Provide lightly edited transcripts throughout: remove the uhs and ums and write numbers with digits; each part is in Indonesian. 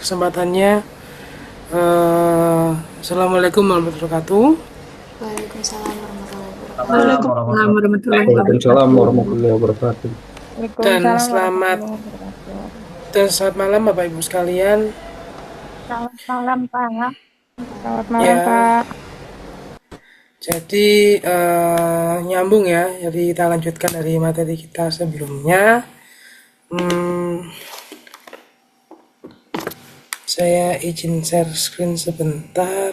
kesempatannya. Assalamualaikum warahmatullahi wabarakatuh. Waalaikumsalam warahmatullahi wabarakatuh. Waalaikumsalam warahmatullahi Waalaikumsalam wabarakatuh. warahmatullahi wabarakatuh. Dan Waalaikumsalam selamat warahmatullahi wabarakatuh. dan selamat malam Bapak Ibu sekalian. Selamat malam Pak. Selamat malam Ya, Pak. jadi nyambung ya. Jadi kita lanjutkan dari materi kita sebelumnya. Saya izin share screen sebentar.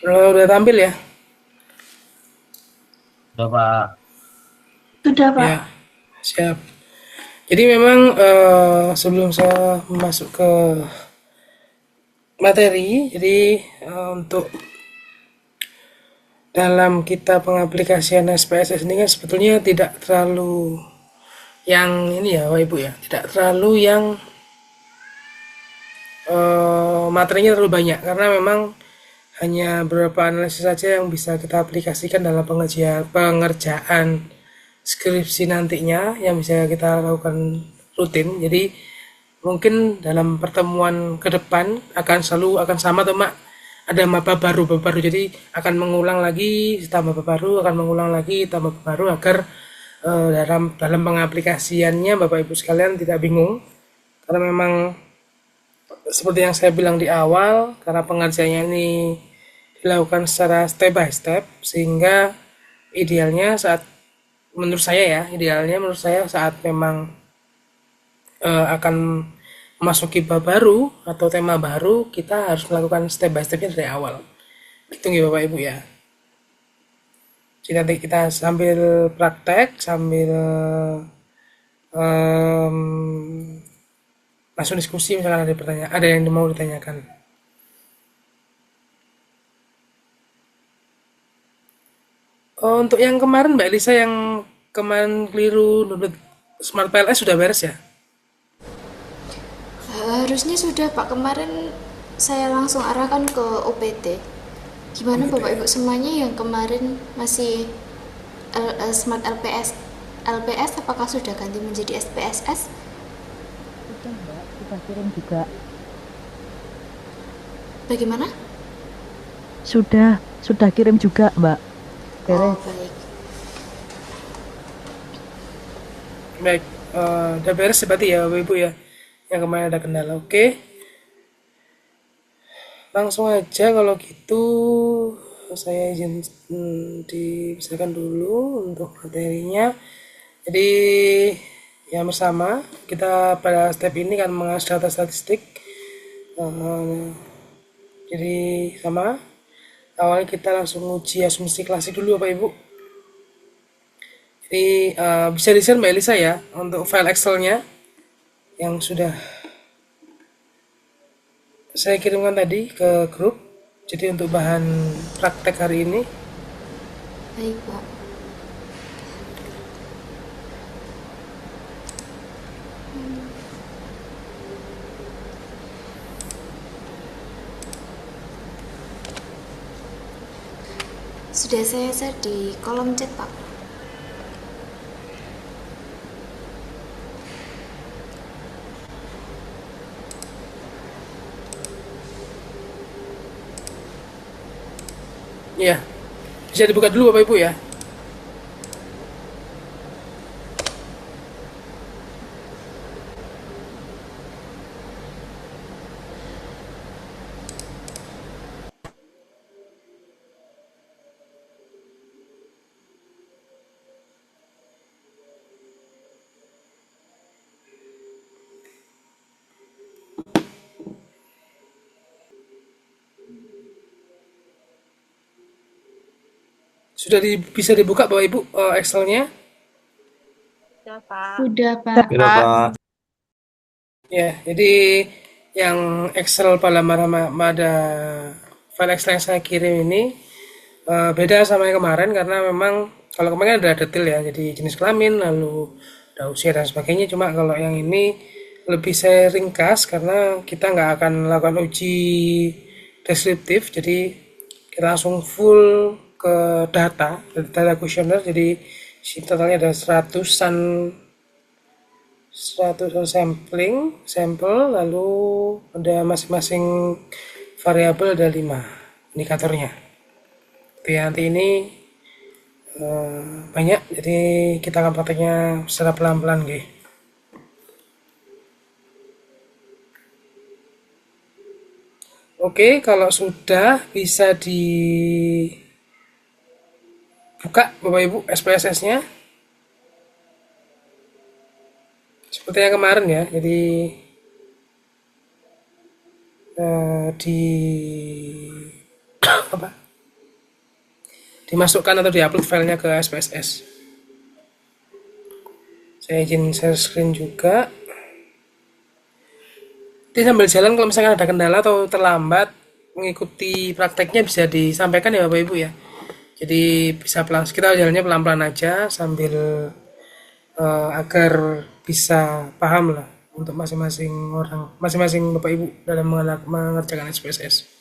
Udah tampil ya? Udah Pak. Sudah, Pak. Ya, siap. Jadi memang sebelum saya masuk ke materi, jadi untuk dalam kita pengaplikasian SPSS ini kan sebetulnya tidak terlalu yang ini ya Bapak Ibu ya, tidak terlalu yang materinya terlalu banyak karena memang hanya beberapa analisis saja yang bisa kita aplikasikan dalam pengerjaan skripsi nantinya yang bisa kita lakukan rutin. Jadi mungkin dalam pertemuan ke depan akan sama atau ada maba baru, jadi akan mengulang lagi tambah baru, akan mengulang lagi tambah baru agar dalam pengaplikasiannya Bapak Ibu sekalian tidak bingung, karena memang seperti yang saya bilang di awal, karena pengerjaannya ini dilakukan secara step by step, sehingga menurut saya saat memang akan memasuki bab baru atau tema baru, kita harus melakukan step by stepnya dari awal. Gitu ya Bapak Ibu ya. Jadi nanti kita sambil praktek, sambil langsung diskusi misalkan ada pertanyaan, ada yang mau ditanyakan. Untuk yang kemarin Mbak Elisa yang kemarin keliru download Smart PLS sudah beres ya? Harusnya sudah Pak, kemarin saya langsung arahkan ke OPT. Gimana Bapak Ibu semuanya yang kemarin masih Smart LPS apakah sudah ganti menjadi SPSS? Sudah Mbak, kita kirim juga. Bagaimana? Sudah kirim juga Mbak. Oh, Beres. baik. Baik, udah beres berarti ya Bapak Ibu ya, yang kemarin ada kendala. Oke, langsung aja kalau gitu saya izin dipersilakan dulu untuk materinya. Jadi yang bersama kita pada step ini kan mengas data statistik. Jadi sama awalnya kita langsung uji asumsi klasik dulu Bapak Ibu. Jadi bisa di-share Mbak Elisa ya untuk file Excel-nya yang sudah saya kirimkan tadi ke grup. Jadi untuk bahan praktek hari ini. Baik Pak. Sudah saya share di kolom chat Pak. Ya, bisa dibuka dulu Bapak Ibu ya. Bisa dibuka Bapak Ibu Excel-nya? Sudah Pak. Sudah, Pak. Sudah Pak. Ya, jadi yang Excel pada file Excel yang saya kirim ini beda sama yang kemarin, karena memang kalau kemarin ada detail ya, jadi jenis kelamin, lalu ada usia dan sebagainya. Cuma kalau yang ini lebih saya ringkas karena kita nggak akan melakukan uji deskriptif, jadi kita langsung full ke data kuesioner. Jadi totalnya ada seratusan sampel, lalu ada masing-masing variabel ada 5 indikatornya. Jadi nanti ini banyak, jadi kita akan prakteknya secara pelan-pelan gitu. Oke, kalau sudah bisa dibuka Bapak Ibu SPSS-nya seperti yang kemarin ya. Jadi di apa? Dimasukkan atau diupload filenya ke SPSS. Saya izin share screen juga. Jadi sambil jalan kalau misalkan ada kendala atau terlambat mengikuti prakteknya bisa disampaikan ya Bapak Ibu ya. Jadi bisa pelan, kita jalannya pelan-pelan aja sambil agar bisa paham lah untuk masing-masing orang, masing-masing Bapak Ibu dalam mengerjakan SPSS.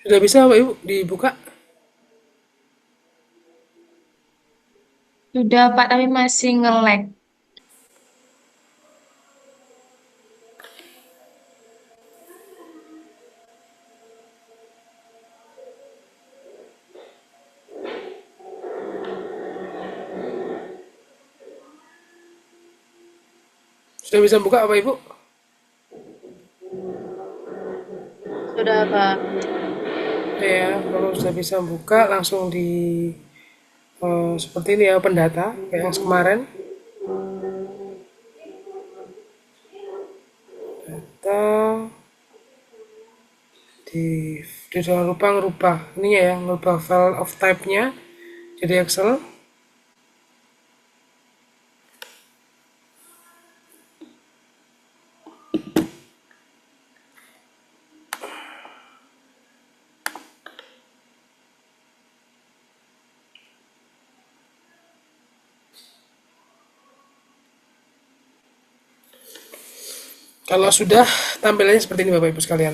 Sudah bisa Bapak Ibu dibuka? Sudah Pak, tapi masih nge-lag. Sudah bisa buka Bapak Ibu? Sudah Pak. Oke ya, kalau sudah bisa buka langsung di seperti ini ya, open data kayak yang kemarin. Data di jangan lupa ngerubah ini ya, ngerubah file of type-nya jadi Excel. Kalau sudah, tampilannya seperti ini Bapak Ibu sekalian.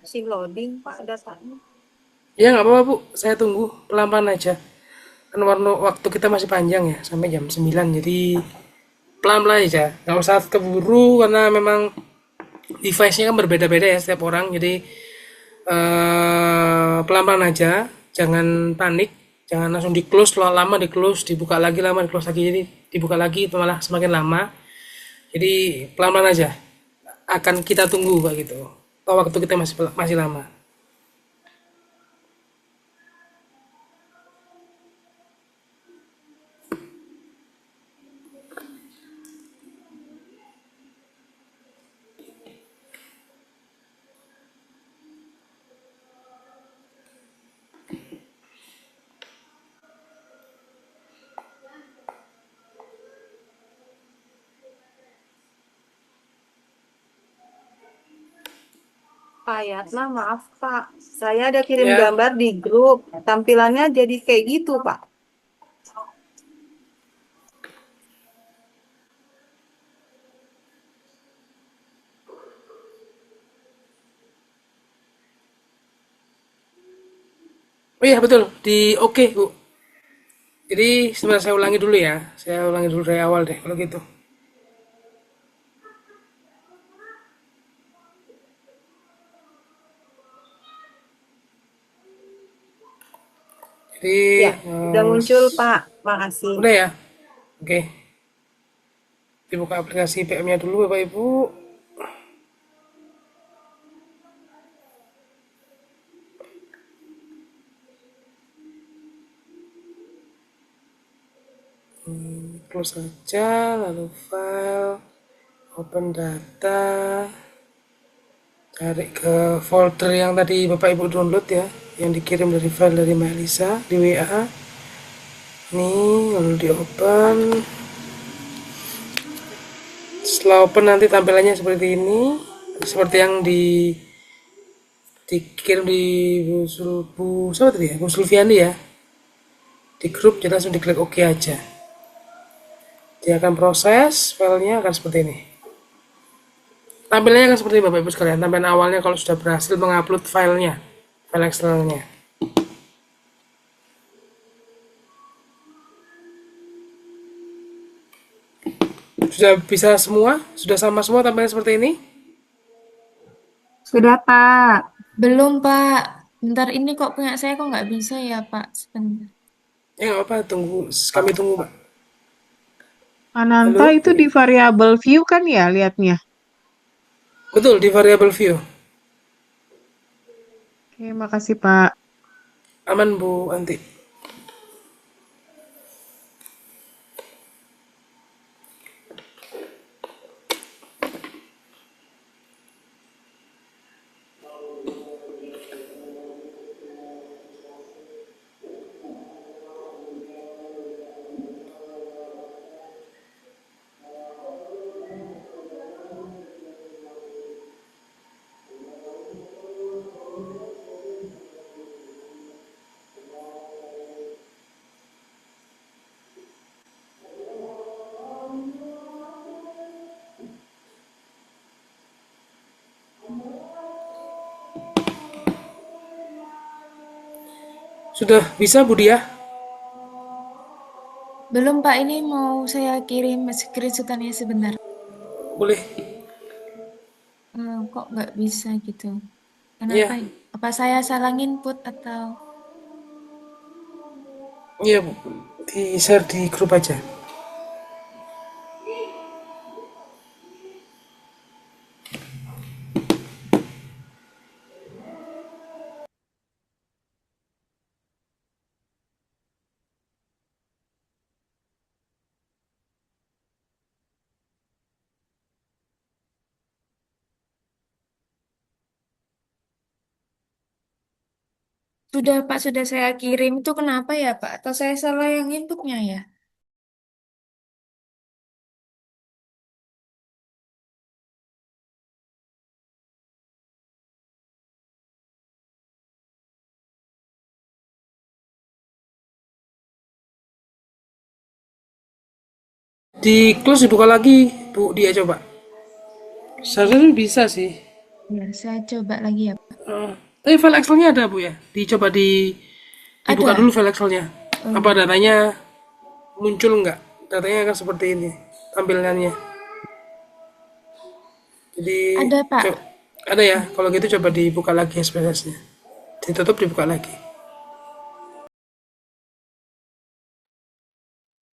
Masih loading Pak datanya. Ya nggak apa-apa Bu, saya tunggu pelan-pelan aja. Kan waktu kita masih panjang ya, sampai jam 9, jadi pelan-pelan aja. Nggak usah keburu karena memang device-nya kan berbeda-beda ya setiap orang, jadi pelan-pelan aja, jangan panik, jangan langsung di close, lama di close, dibuka lagi lama di close lagi, jadi dibuka lagi itu malah semakin lama. Jadi pelan-pelan aja, akan kita tunggu Pak gitu. Waktu kita masih lama. Pak Yatna, maaf Pak. Saya ada kirim Ya. gambar di grup. Tampilannya jadi kayak gitu Pak. Oh iya betul, di oke Bu. Jadi sebentar saya ulangi dulu ya. Saya ulangi dulu dari awal deh kalau gitu. Jadi Ya, udah muncul Pak. Makasih. udah ya. Oke. Dibuka aplikasi PM-nya dulu Bapak Ibu. Close saja, lalu file, open data, cari ke folder yang tadi Bapak Ibu download ya, yang dikirim dari file dari Mbak Lisa di WA. Nih, lalu di open. Setelah open nanti tampilannya seperti ini, seperti yang dikirim di siapa tadi ya, Bu Sulfiani ya, di grup. Jadi langsung diklik OK aja. Dia akan proses, filenya akan seperti ini. Tampilannya akan seperti Bapak Ibu sekalian. Tampilan awalnya kalau sudah berhasil mengupload filenya, file eksternalnya. Sudah bisa semua? Sudah sama semua tampilannya seperti ini? Sudah, Pak. Belum, Pak. Bentar ini kok punya saya kok nggak bisa ya, Pak? Sebentar. Ya nggak apa, tunggu. Kami tunggu, Pak. Ananta Halo? itu di variable view kan ya liatnya? Betul, di variable view. Oke, makasih Pak. Aman, Bu Anti. Sudah bisa, Bu Dia? Belum, Pak. Ini mau saya kirim screenshotannya sebentar. Boleh. Kok nggak bisa gitu? Iya, Kenapa ya? Apa saya salah input atau... iya, Bu. Di-share di grup aja. Sudah, Pak. Sudah saya kirim. Itu kenapa ya, Pak? Atau saya salah yang inputnya ya? Di close dibuka lagi, Bu Dia coba. Seharusnya bisa sih. Ya, saya coba lagi ya, Pak. Tapi file Excel-nya ada, Bu ya? Dicoba dibuka Ada. dulu file Excel-nya. Apa datanya muncul nggak? Datanya akan seperti ini tampilannya. Jadi Ada, Pak. ada ya. Kalau gitu coba dibuka lagi SPSS-nya. Ditutup, dibuka lagi.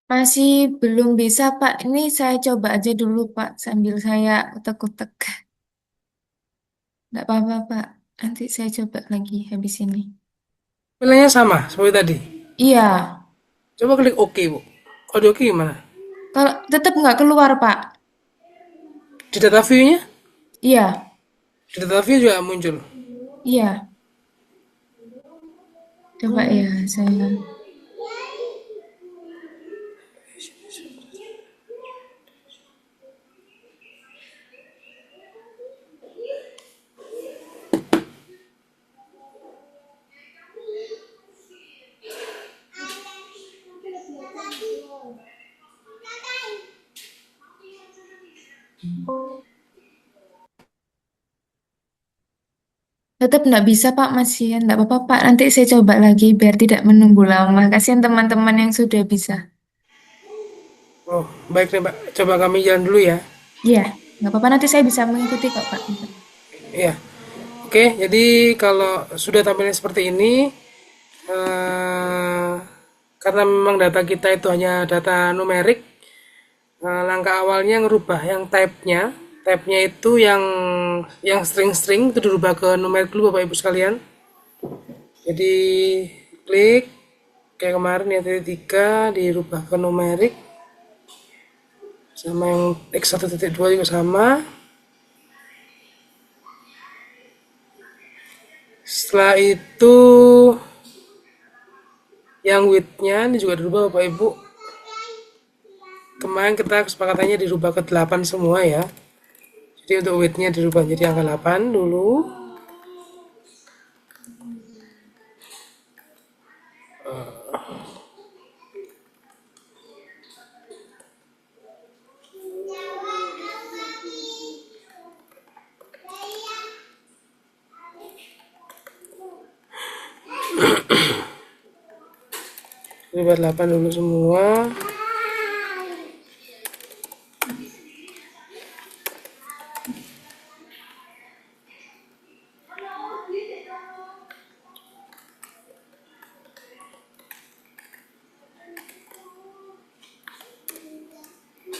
Masih belum bisa, Pak. Ini saya coba aja dulu, Pak, sambil saya utek-utek. Nggak apa-apa, Pak. Nanti saya coba lagi habis ini. Filenya sama seperti tadi. Iya, Coba klik OK, Bu. Kalau di OK gimana? kalau tetap nggak keluar, Pak. Di data view-nya? Iya, Di data view juga muncul. iya. Coba ya, saya. Tetap nggak bisa, Pak, masih. Nggak apa-apa, Pak. Nanti saya coba lagi biar tidak menunggu lama. Kasihan teman-teman yang sudah bisa. Oh, baik nih, Mbak. Coba kami jalan dulu ya. Iya, nggak apa-apa. Nanti saya bisa mengikuti kok, Pak. Iya. Oke, jadi kalau sudah tampilnya seperti ini, eh, karena memang data kita itu hanya data numerik, langkah awalnya ngerubah yang type-nya. Type-nya itu yang string-string itu dirubah ke numerik dulu Bapak Ibu sekalian. Jadi klik kayak kemarin ya, titik 3 dirubah ke numerik, sama yang X1.2 juga sama. Setelah itu yang width-nya ini juga dirubah Bapak Ibu. Kemarin kita kesepakatannya dirubah ke 8 semua ya. Jadi untuk width-nya dirubah jadi angka 8 dulu. Dirubah 8 dulu semua.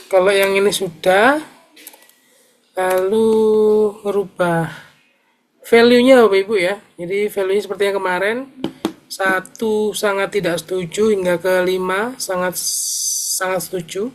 Kalau yang ini sudah, lalu merubah value-nya Bapak Ibu ya. Jadi value-nya seperti yang kemarin, 1 sangat tidak setuju hingga ke 5 sangat sangat setuju.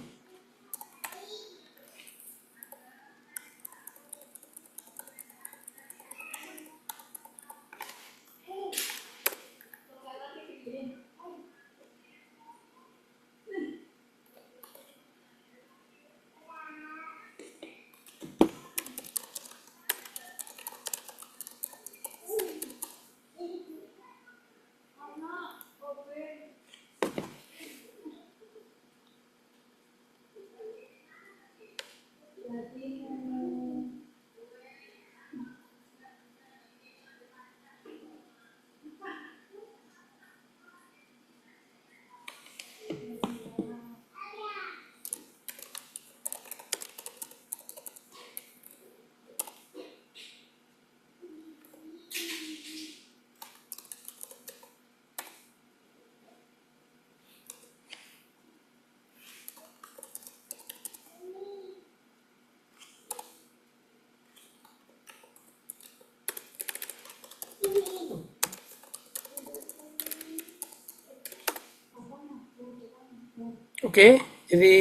Oke, jadi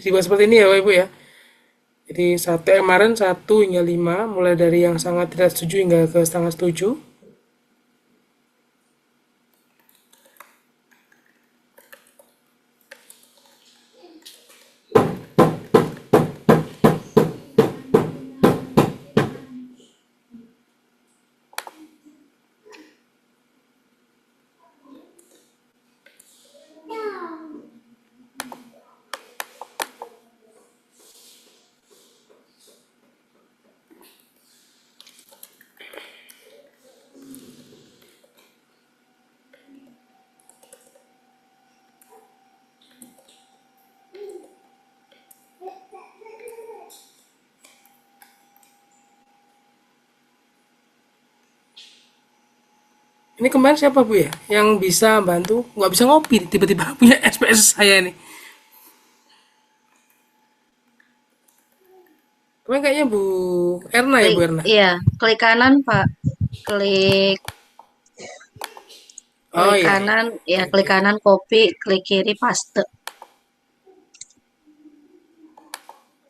dibuat seperti ini ya Bapak Ibu ya. Jadi kemarin 1 hingga 5, mulai dari yang sangat tidak setuju hingga ke setengah setuju. Ini kemarin siapa Bu ya? Yang bisa bantu, nggak bisa ngopi, tiba-tiba punya SPS saya nih. Kemarin kayaknya Bu Erna ya Bu Erna. Iya, klik kanan, Pak. Klik Oh klik iya. kanan, ya Oke, klik oke. kanan copy, klik kiri paste.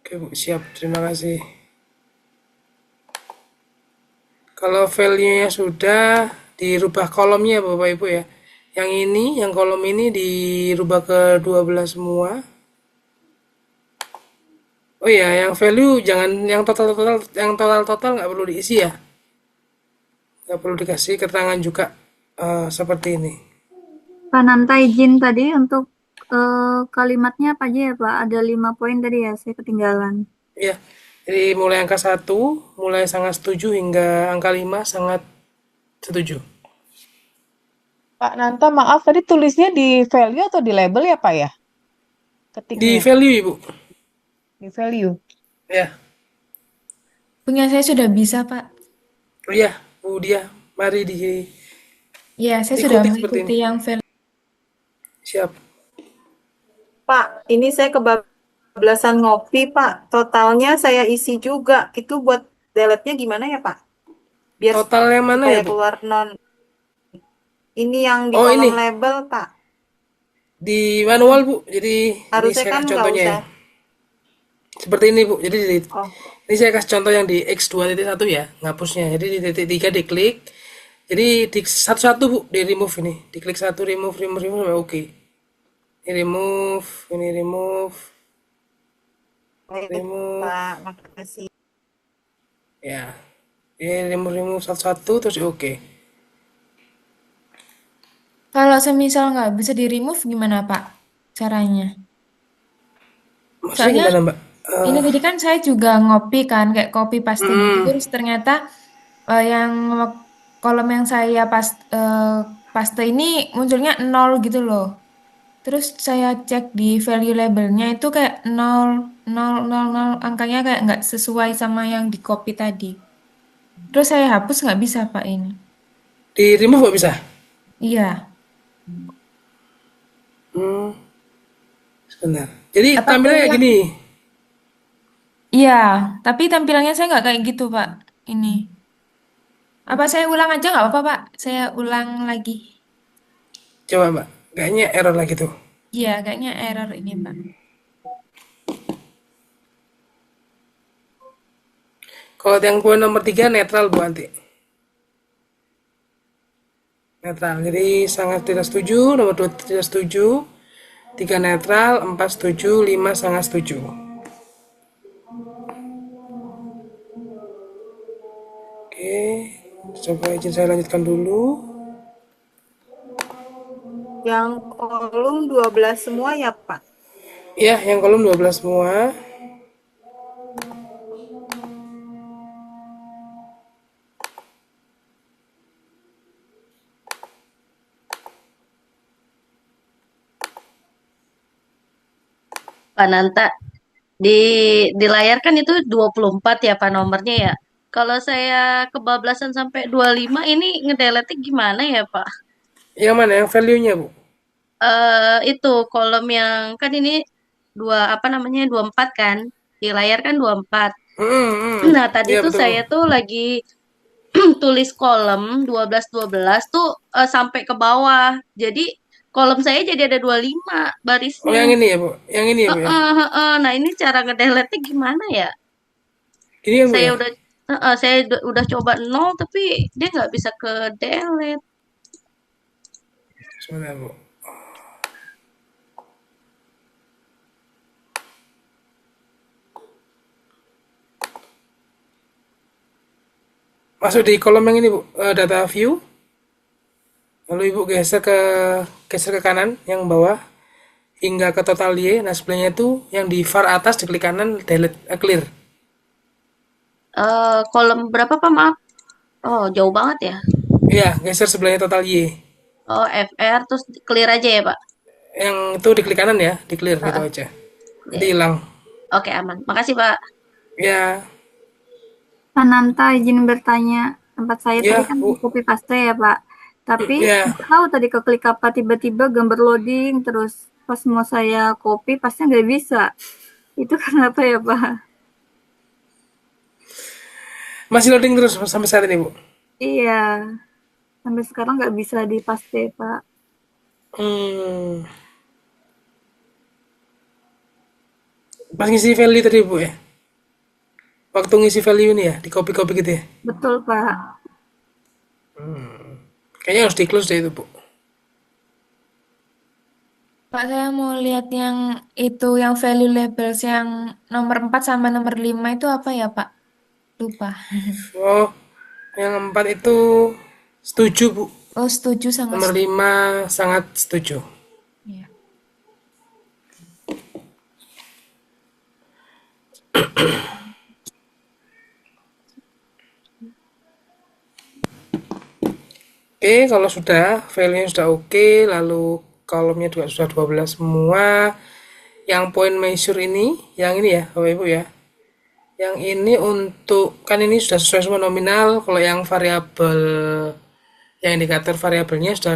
Oke Bu, siap. Terima kasih. Kalau value-nya sudah dirubah kolomnya Bapak Ibu ya. Yang ini, yang kolom ini dirubah ke 12 semua. Oh iya, yang value jangan yang total nggak perlu diisi ya. Nggak perlu dikasih keterangan juga seperti ini. Pak Nanta izin tadi untuk kalimatnya apa aja ya Pak? Ada 5 poin tadi ya, saya ketinggalan. Ya, jadi mulai angka 1, mulai sangat setuju hingga angka 5 sangat setuju. Pak Nanta, maaf tadi tulisnya di value atau di label ya Pak ya? Di Ketiknya value Ibu. di value. Ya, Punya saya sudah bisa, Pak. oh iya, Bu Dia, mari Ya, saya sudah diikuti seperti ini. mengikuti yang value. Siap. Pak, ini saya kebablasan ngopi, Pak. Totalnya saya isi juga. Itu buat delete-nya gimana ya, Pak? Biar Total yang mana supaya ya Bu? keluar non. Ini yang di Oh kolom ini, label, Pak. Di manual Bu, jadi ini Harusnya saya kan kasih nggak contohnya ya. usah. Seperti ini Bu, jadi Oh, ini saya kasih contoh yang di X2.1 ya, ngapusnya. Jadi di titik 3 diklik, jadi di satu-satu Bu, di remove ini. Diklik satu, remove, remove, remove, sampai oke. Ini remove, baik remove, Pak, makasih. ya. Ini remove, remove satu-satu, terus oke. Kalau semisal nggak bisa di remove gimana Pak caranya? Maksudnya Soalnya gimana Mbak? ini tadi kan saya juga ngopi kan kayak copy paste gitu Hmm, terus ternyata yang kolom yang saya paste ini munculnya nol gitu loh. Terus saya cek di value labelnya itu kayak nol nol nol nol angkanya kayak nggak sesuai sama yang di copy tadi. Terus saya hapus nggak bisa Pak ini. di remove nggak bisa? Iya. Hmm, sebentar. Jadi Apa aku tampilannya kayak ulang? gini. Iya, tapi tampilannya saya nggak kayak gitu Pak. Ini. Apa saya ulang aja nggak apa-apa Pak? Saya ulang lagi. Coba Mbak, kayaknya error lagi tuh. Iya, kayaknya error ini Pak. Kalau yang poin nomor 3 netral Bu Anti. Netral. Jadi sangat tidak setuju, nomor 2 tidak setuju, 3 netral, 4 setuju, 5 sangat setuju. Oke, coba izin saya lanjutkan dulu. Yang kolom 12 semua ya Pak? Ya, yang kolom 12 semua. Pak Nanta, di di layar kan itu 24 ya Pak nomornya ya. Kalau saya kebablasan sampai 25 ini ngedelete gimana ya Pak? Yang mana? Yang value-nya Bu? Itu kolom yang kan ini dua apa namanya 24 kan. Di layar kan 24. Nah, tadi Iya tuh betul. saya tuh lagi tulis kolom 12 12 tuh sampai ke bawah. Jadi kolom saya jadi ada 25 Oh barisnya. yang ini ya Bu? Yang ini ya Bu ya? Heeh, heeh. Nah, ini cara ngedelete gimana ya? Gini kan Bu Saya ya? udah coba nol tapi dia nggak bisa ke delete. Sebentar Bu. Masuk di kolom yang ini Bu, data view. Lalu Ibu geser ke kanan yang bawah hingga ke total Y. Nah, sebelahnya itu yang di far atas diklik kanan delete clear. Kolom berapa Pak? Maaf. Oh, jauh banget ya. Iya, geser sebelahnya total Y. Oh, FR terus clear aja ya Pak. Yang itu diklik kanan ya, di clear gitu Heeh, aja. Nanti clear. hilang. Oke, aman. Makasih Pak. Ya, Pananta izin bertanya, tempat saya tadi ya kan Bu. copy paste ya Pak. Tapi Ya, nggak tahu tadi keklik apa tiba-tiba gambar loading terus pas mau saya copy pasnya nggak bisa. Itu kenapa ya Pak? masih loading terus sampai saat ini Bu. Iya, sampai sekarang nggak bisa di paste Pak. Hmm, pas ngisi value tadi Bu ya. Waktu ngisi value ini ya, di copy-copy gitu ya. Betul Pak. Kayaknya harus di close deh itu Bu. Pak, saya mau lihat yang itu, yang value labels yang nomor 4 sama nomor 5 itu apa ya, Pak? Lupa. Oh, yang 4 itu setuju Bu. Oh, setuju sangat Nomor setuju. 5 sangat setuju. Ya. Oke, kalau sudah, value-nya sudah oke, lalu kolomnya juga sudah 12 semua. Yang point measure ini, yang ini ya, Bapak Ibu ya. Yang ini untuk, kan ini sudah sesuai semua nominal, kalau yang variabel, yang indikator variabelnya sudah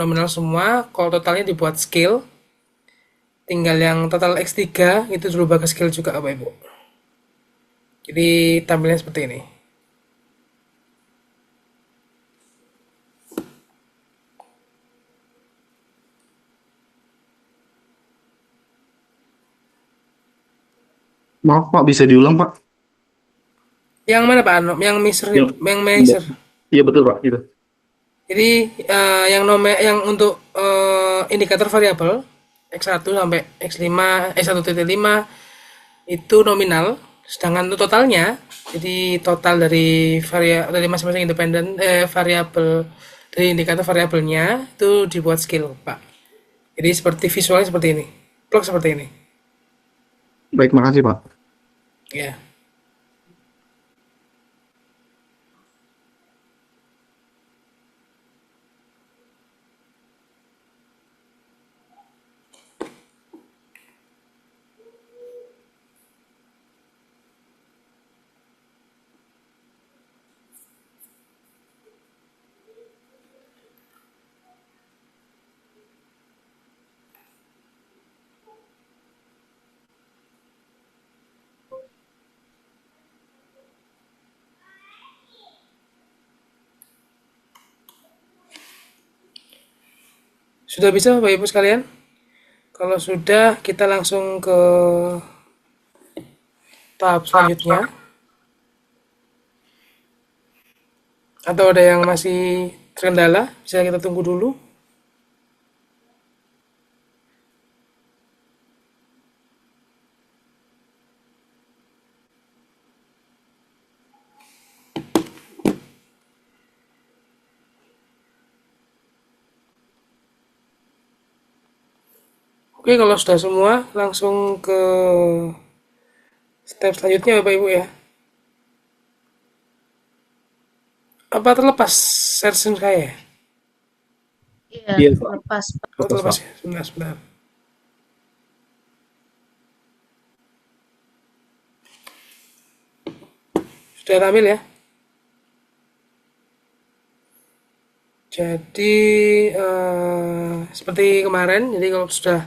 nominal semua, kalau totalnya dibuat scale, tinggal yang total X3, itu berubah ke scale juga Bapak Ibu. Jadi tampilnya seperti ini. Maaf Pak, bisa diulang Pak? Yang mana Pak Ano? Yang measure Yang, itu, yang measure. iya betul Pak, gitu. Jadi yang untuk indikator variabel X1 sampai X5, X1.5 itu nominal, sedangkan untuk totalnya, jadi total dari masing-masing variabel dari indikator variabelnya itu dibuat skill, Pak. Jadi seperti visualnya seperti ini, plot seperti ini, Baik, makasih Pak. ya. Sudah bisa Bapak Ibu sekalian? Kalau sudah, kita langsung ke tahap selanjutnya. Atau ada yang masih terkendala, bisa kita tunggu dulu. Oke, kalau sudah semua, langsung ke step selanjutnya Bapak Ibu ya. Apa terlepas session saya? Iya, Iya Pak, lepas Pak. Oh, lepas terlepas Pak. ya. Sebentar, sebentar. Sudah tampil ya? Jadi, seperti kemarin, jadi kalau sudah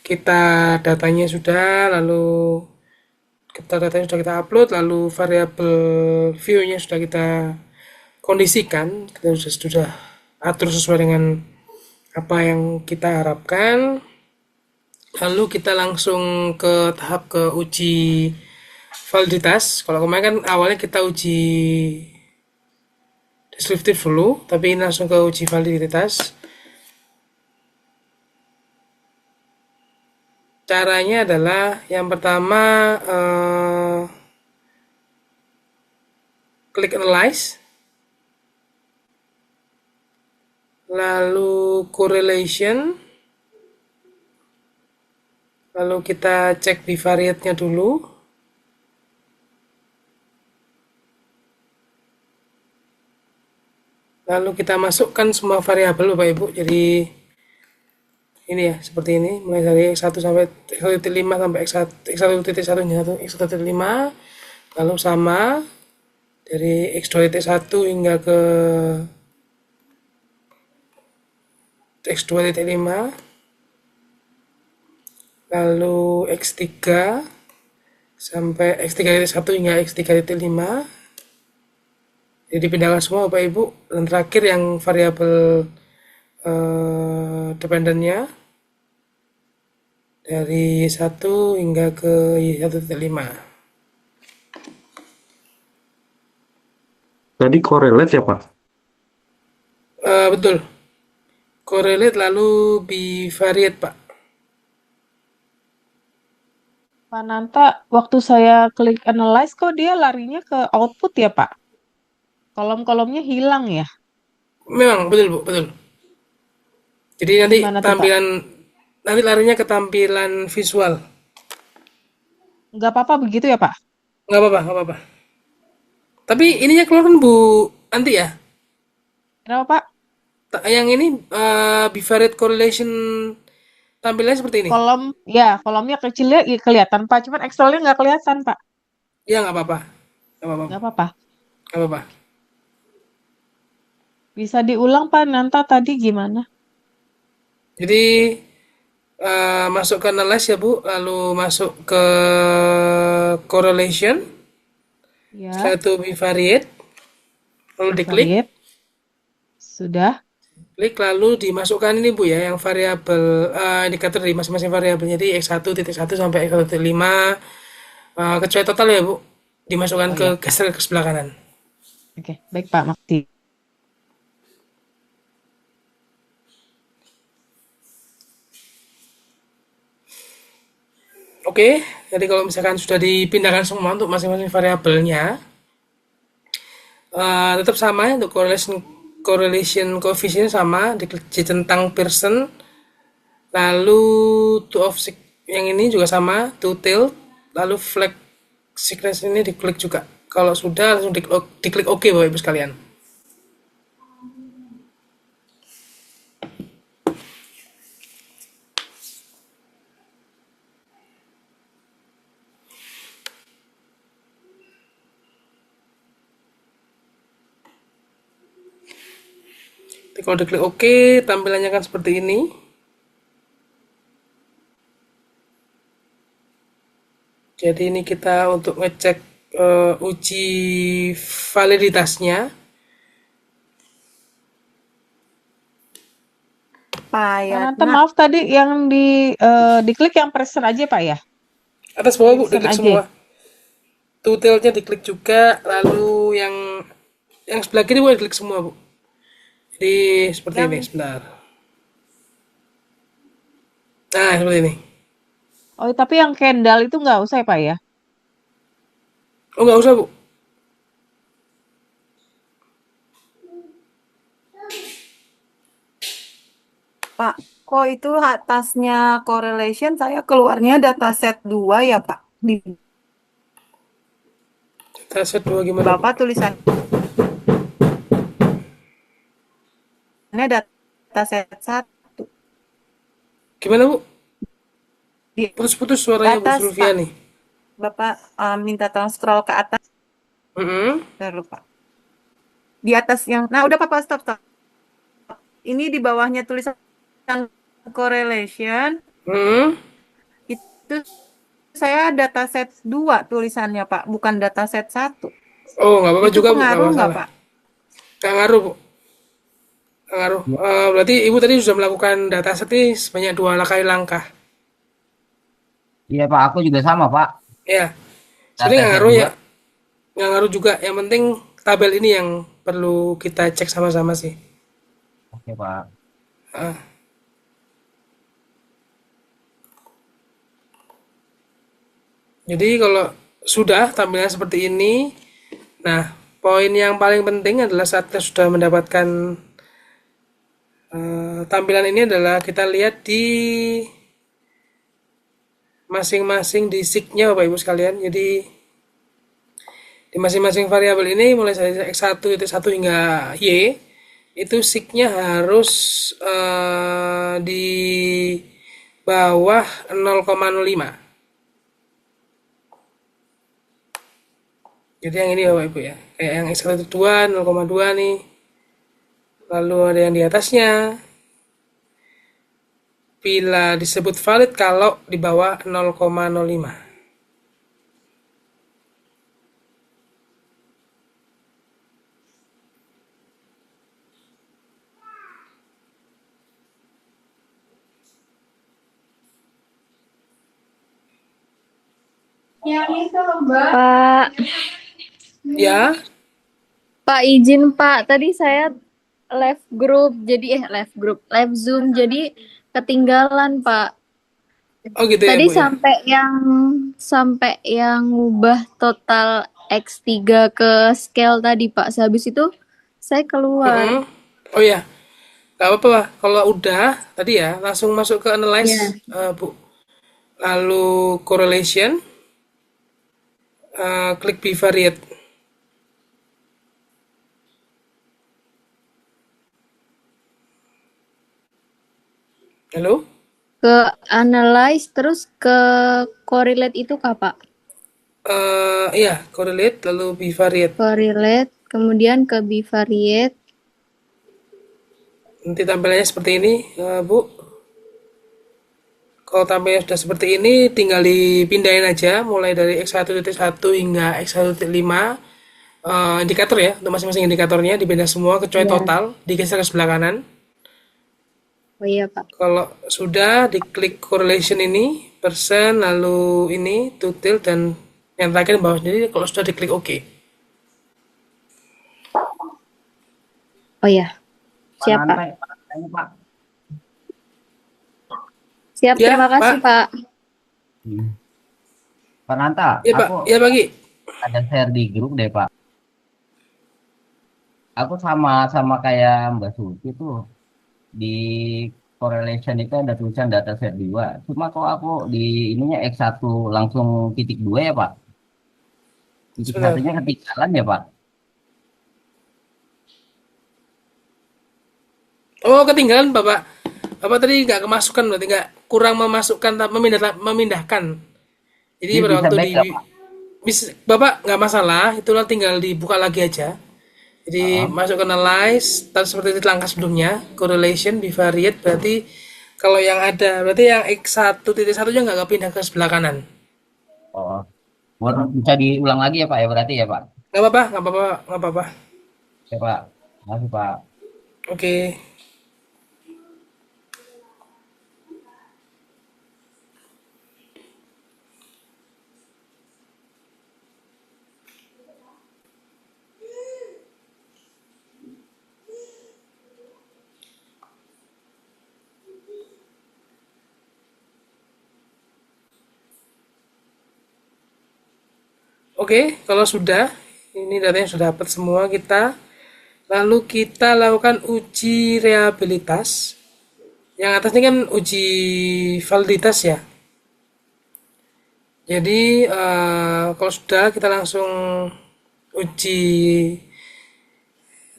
kita datanya sudah, lalu datanya sudah kita upload, lalu variabel view-nya sudah kita kondisikan, kita sudah atur sesuai dengan apa yang kita harapkan, lalu kita langsung ke tahap ke uji validitas. Kalau kemarin kan awalnya kita uji deskriptif dulu, tapi ini langsung ke uji validitas. Caranya adalah yang pertama klik analyze, lalu correlation, lalu kita cek bivariate-nya dulu, lalu kita masukkan semua variabel Bapak Ibu. Jadi ini ya, seperti ini, mulai dari X1 sampai X1.5 sampai X1.1 X1.5, lalu sama dari X2.1 hingga ke X2.5, lalu X3 sampai X3.1 hingga X3.5. Jadi dipindahkan semua Bapak Ibu, dan terakhir yang variabel dependennya dari 1 hingga ke 1.5. Tadi correlate ya Pak? Betul, correlate lalu bivariate Pak. Pak Nanta, waktu saya klik analyze kok dia larinya ke output ya, Pak? Kolom-kolomnya hilang ya? Memang betul Bu, betul. Jadi nanti Gimana tuh, Pak? nanti larinya ke tampilan visual. Nggak apa-apa begitu ya, Pak? Nggak apa-apa, nggak apa-apa. Tapi ininya keluar kan Bu Anti ya? Kenapa, Pak? Yang ini bivariate correlation tampilannya seperti ini. Kolomnya kecilnya ya kelihatan, Pak. Cuman Excelnya nggak kelihatan, Pak. Ya nggak apa-apa, nggak apa-apa, Nggak apa-apa. nggak apa-apa. Bisa diulang, Pak Nanta tadi gimana? Jadi masuk ke analyze ya Bu, lalu masuk ke correlation, setelah Ya, itu bivariate, lalu diklik, variate. Sudah. klik lalu dimasukkan ini Bu ya, yang variabel indikator dari masing-masing variabel. Jadi X1.1 sampai X1.5, kecuali total ya Bu, dimasukkan Oh ke ya, geser ke sebelah kanan. oke, baik Pak, makasih. Oke, jadi kalau misalkan sudah dipindahkan semua untuk masing-masing variabelnya, tetap sama ya, untuk correlation correlation coefficient sama, diklik centang Pearson, lalu to offset yang ini juga sama, to tilt, lalu flag sequence ini diklik juga. Kalau sudah langsung diklik OK Bapak Ibu sekalian. Jadi kalau diklik OK, tampilannya kan seperti ini. Jadi ini kita untuk ngecek uji validitasnya. Pak Nanta, Yatna, maaf tadi yang diklik yang present aja Pak ya? Atas bawah Bu, Present diklik aja. semua. Tutelnya diklik juga, lalu yang sebelah kiri boleh diklik semua Bu. Jadi seperti yang ini, sebentar. Nah, seperti ini. Oh, tapi yang candle itu nggak usah ya Pak ya? Oh, nggak usah Bu. Pak, kok itu atasnya correlation saya keluarnya dataset 2 ya Pak? Di Kita set dua gimana Bu? Bapak tulisannya dataset 1. Gimana Bu? Di Putus-putus suaranya Bu atas Pak, Sulfiani. Bapak minta tolong scroll ke atas. Ntar lupa. Di atas yang, nah udah Papa stop. Ini di bawahnya tulisan correlation, itu saya dataset 2 tulisannya Pak, bukan dataset 1. Oh, nggak apa-apa Itu juga Bu, nggak pengaruh nggak masalah. Pak? Nggak ngaruh Bu, nggak ngaruh. Berarti Ibu tadi sudah melakukan dataset ini sebanyak 2 kali langkah. Iya Pak, aku juga sama Pak. Ya, sebenarnya nggak Dataset ngaruh ya. 2. Nggak ngaruh juga. Yang penting tabel ini yang perlu kita cek sama-sama sih. Oke Pak. Ah. Jadi kalau sudah tampilan seperti ini, nah poin yang paling penting adalah saat kita sudah mendapatkan tampilan ini adalah kita lihat di masing-masing disknya Bapak Ibu sekalian. Jadi di masing-masing variabel ini mulai dari X1 itu 1 hingga Y itu signya harus di bawah 0,05. Jadi yang ini Bapak Ibu ya, kayak yang X1 itu 2, 0,2 nih. Lalu ada yang di atasnya. Bila disebut valid kalau di bawah 0,05. Pak, Ya, Pak izin Pak, tadi saya live group, jadi live Zoom, jadi ketinggalan Pak. oh gitu ya Tadi Bu ya. sampai yang ngubah total X3 ke scale tadi Pak. Sehabis itu saya keluar. Oh ya, nggak apa-apa Pak. Kalau udah tadi ya, langsung masuk ke analyze Bu. Lalu correlation, klik bivariate. Halo? Ke analyze terus ke correlate itu kah Pak? Iya, correlate lalu bivariate. Correlate, kemudian ke bivariate. Nanti tampilannya seperti ini, Bu. Kalau tampilnya sudah seperti ini, tinggal dipindahin aja, mulai dari X1.1 hingga X1.5. Indikator ya, untuk masing-masing indikatornya dipindah semua, kecuali total, digeser ke sebelah kanan. Oh iya Pak. Kalau sudah, diklik correlation ini, persen, lalu ini, to tilt, dan Yang terakhir bawah sendiri kalau sudah diklik OK. Oh ya, Pak siap Pak. Nanta, Pak Nantanya, Pak. Siap, Ya, terima kasih Pak. Pak. Hmm. Pak Nanta, Ya, Pak. aku Ya, Pagi. ada share di grup deh, Pak. Aku sama sama kayak Mbak Suti tuh di correlation itu ada tulisan dataset 2. Cuma kok aku di ininya X1 langsung titik 2 ya, Pak. Titik Sebentar. satunya ketinggalan ya, Pak. Oh, ketinggalan Bapak. Bapak tadi nggak kemasukan, berarti nggak kurang memasukkan, memindahkan. Jadi Dia pada bisa waktu back di nggak, Pak? Bapak nggak masalah, itulah tinggal dibuka lagi aja. Jadi Heeh. masuk ke analyze, terus seperti di langkah sebelumnya, correlation, bivariate, berarti kalau yang ada, berarti yang X1.1 nya nggak kepindah ke sebelah kanan. Oh, bisa diulang lagi ya, Pak ya berarti ya, Pak. Nggak apa-apa, nggak apa-apa, nggak apa-apa. Ya, Pak. Makasih, Pak. Oke. Oke, kalau sudah, ini datanya sudah dapat semua kita. Lalu kita lakukan uji reliabilitas. Yang atas ini kan uji validitas ya. Jadi kalau sudah kita langsung uji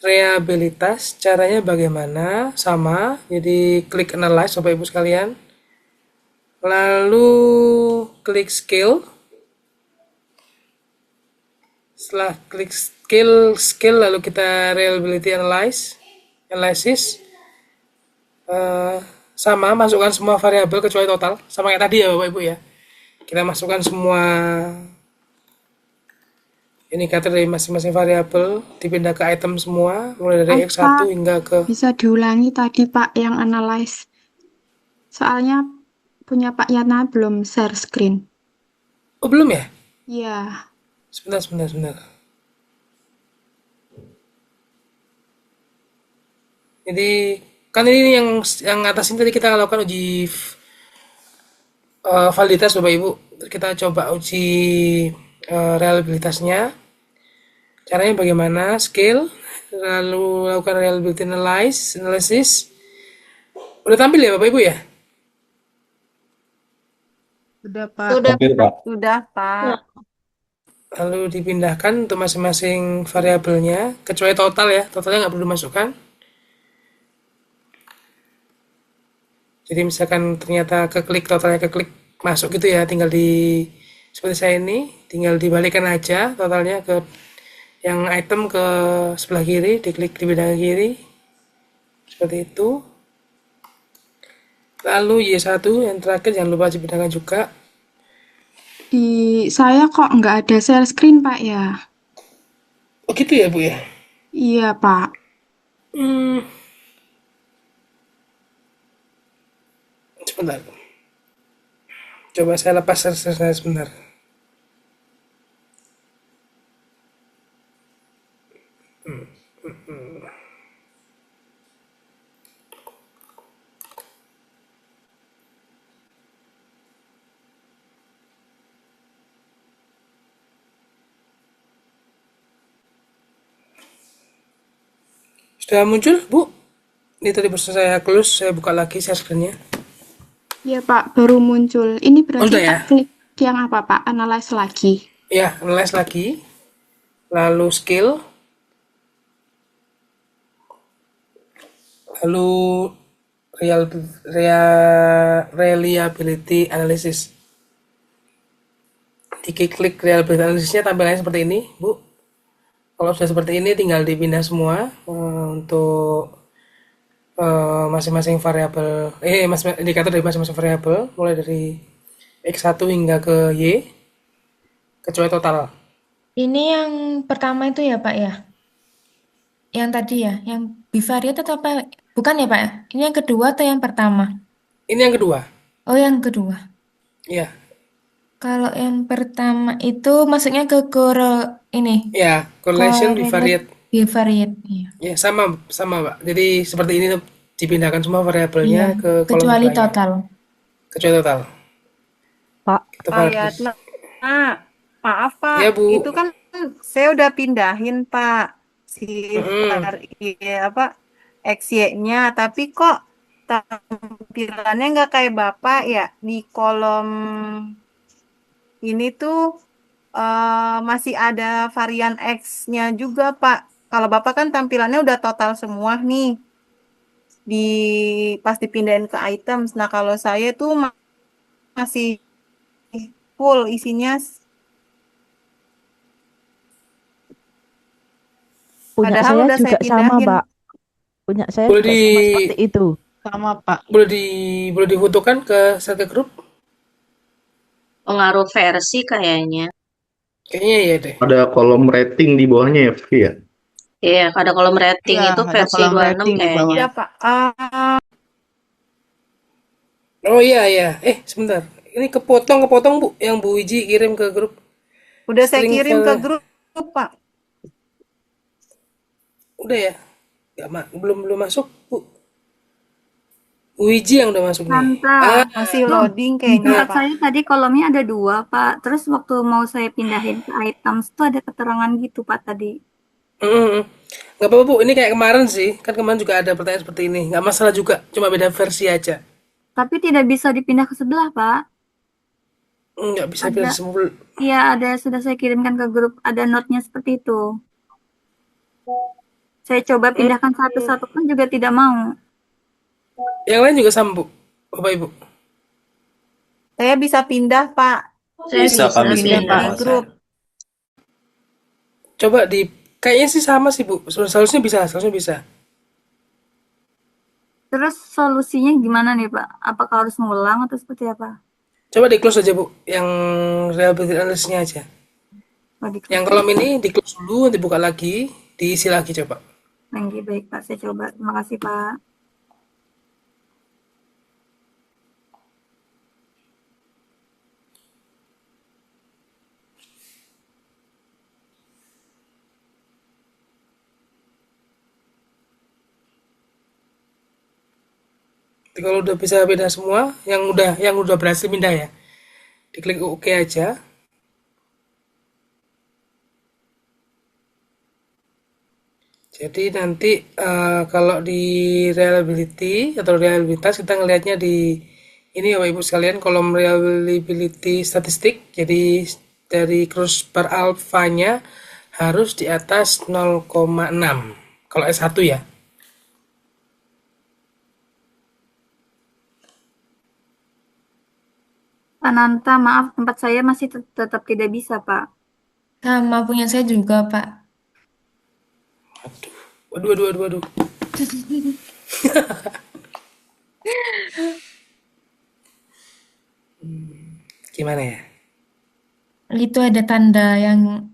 reliabilitas. Caranya bagaimana? Sama. Jadi klik analyze Bapak Ibu sekalian. Lalu klik scale. Setelah klik scale lalu kita reliability analysis. Sama, masukkan semua variabel kecuali total, sama kayak tadi ya Bapak Ibu ya. Kita masukkan semua indikator dari masing-masing variabel, dipindah ke item semua, mulai dari X1 Pak, hingga ke... bisa diulangi tadi Pak yang analyze. Soalnya punya Pak Yana belum share screen. Oh, belum ya? Iya. Sebentar. Jadi, kan ini yang atas ini tadi kita lakukan uji validitas Bapak Ibu. Kita coba uji reliabilitasnya. Caranya bagaimana? Scale, lalu lakukan reliability analysis. Udah tampil ya Bapak Ibu ya? Sudah Pak. Sudah, Oke, Pak. sudah, Pak. Lalu dipindahkan untuk masing-masing variabelnya, kecuali total ya. Totalnya nggak perlu dimasukkan. Jadi misalkan ternyata totalnya keklik masuk gitu ya, tinggal seperti saya ini, tinggal dibalikan aja totalnya ke yang item ke sebelah kiri, diklik di bidang kiri, seperti itu. Lalu Y1 yang terakhir jangan lupa dipindahkan juga. Di saya kok nggak ada share screen Pak ya? Oh gitu ya Bu ya? Iya Pak. Sebentar. Coba saya lepas share saya sebentar. Sudah muncul, Bu? Ini tadi pas saya close, saya buka lagi share screen-nya. Iya Pak, baru muncul. Ini berarti Sudah ya? Pak klik yang apa Pak? Analyze lagi. Ya, analyze lagi. Lalu skill. Lalu reliability analysis. Diklik reliability analysisnya tampilannya seperti ini, Bu. Kalau sudah seperti ini tinggal dipindah semua untuk masing-masing variabel, indikator dari masing-masing variabel, mulai dari X1 hingga ke Y, kecuali total. Ini yang pertama itu ya Pak ya? Yang tadi ya, yang bivariate atau apa? Bukan ya Pak ya? Ini yang kedua atau yang pertama? Ini yang kedua. Oh yang kedua. Ya, Kalau yang pertama itu masuknya ke ini Ya, correlation correlate bivariate. bivariate. Iya. Ya, sama sama, Pak. Jadi seperti ini tuh dipindahkan semua variabelnya Iya, ke kolom kecuali sebelahnya. total. Kecuali total. Pak, Itu Pak harus. Yatna, maaf Pak, Ya, Bu. itu kan saya udah pindahin Pak si Mm-mm. apa XY-nya, tapi kok tampilannya nggak kayak Bapak ya di kolom ini tuh masih ada varian X-nya juga Pak. Kalau Bapak kan tampilannya udah total semua nih di pas dipindahin ke items. Nah kalau saya tuh masih full isinya, punya padahal saya udah saya juga sama, pindahin. Pak. Punya saya Boleh juga di sama seperti itu. Sama, Pak. boleh difotokan ke satu grup? Pengaruh versi kayaknya. Kayaknya iya deh. Ada kolom rating di bawahnya ya, Vicky ya? Iya, ada kolom rating Iya, itu ada versi kolom 26 rating di kayaknya. bawah. Ya Pak, Oh iya iya. Sebentar. Ini kepotong Bu yang Bu Wiji kirim ke grup. udah saya String kirim ke file. grup Pak. Udah ya? Belum masuk, Bu. Bu Wiji yang udah masuk nih. Tante, Masih tuh loading di kayaknya tempat Pak. saya tadi kolomnya ada 2, Pak. Terus waktu mau saya pindahin ke items tuh ada keterangan gitu, Pak, tadi. Mm-mm. Nggak apa-apa Bu, ini kayak kemarin sih. Kan kemarin juga ada pertanyaan seperti ini. Nggak masalah juga, cuma beda versi aja. Tapi tidak bisa dipindah ke sebelah, Pak. Nggak bisa Ada, pilih semua. iya ada sudah saya kirimkan ke grup, ada note-nya seperti itu. Saya coba pindahkan satu-satu pun juga tidak mau. Yang lain juga sama Bu, Bapak Ibu. Saya bisa pindah Pak. Saya Bisa, bisa kami Pindah semua, di pindah. grup. Coba kayaknya sih sama sih Bu. Seharusnya bisa. Terus solusinya gimana nih, Pak? Apakah harus ngulang atau seperti apa? Coba di close aja Bu, yang reliability analysis-nya aja. Oh, di Yang kolom ini di close dulu, nanti buka lagi, diisi lagi coba. baik, Pak. Saya coba. Terima kasih, Pak. Jadi kalau udah bisa pindah semua, yang udah berhasil pindah ya, diklik OK aja. Jadi nanti kalau di reliability atau reliabilitas kita ngelihatnya di ini ya Bapak Ibu sekalian, kolom reliability statistik. Jadi dari crossbar alfanya harus di atas 0,6 kalau S1 ya. Pak Nanta, maaf, tempat saya masih tetap tidak bisa, Pak. Sama punya saya juga, Pak. Waduh. Gimana ya? Itu ada tanda yang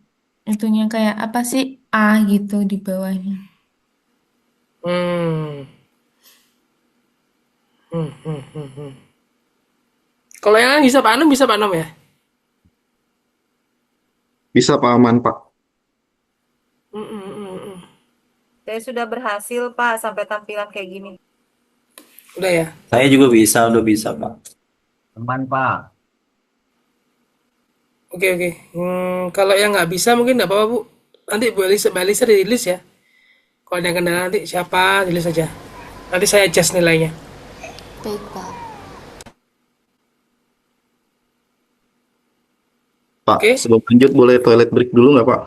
itunya kayak apa sih? A gitu di bawahnya. Hmm. Kalau yang lain bisa Pak Anam ya? Bisa Pak, aman Pak. Saya sudah berhasil Pak sampai tampilan kayak gini. Udah ya? Saya juga udah bisa, Pak. Teman Pak. Oke. Kalau yang nggak bisa mungkin nggak apa-apa Bu. Nanti Mbak Elisa di list ya. Kalau ada yang kendala nanti siapa di list aja. Nanti saya adjust nilainya. Baik, Pak. Pak, Oke. sebelum lanjut boleh toilet break dulu nggak Pak?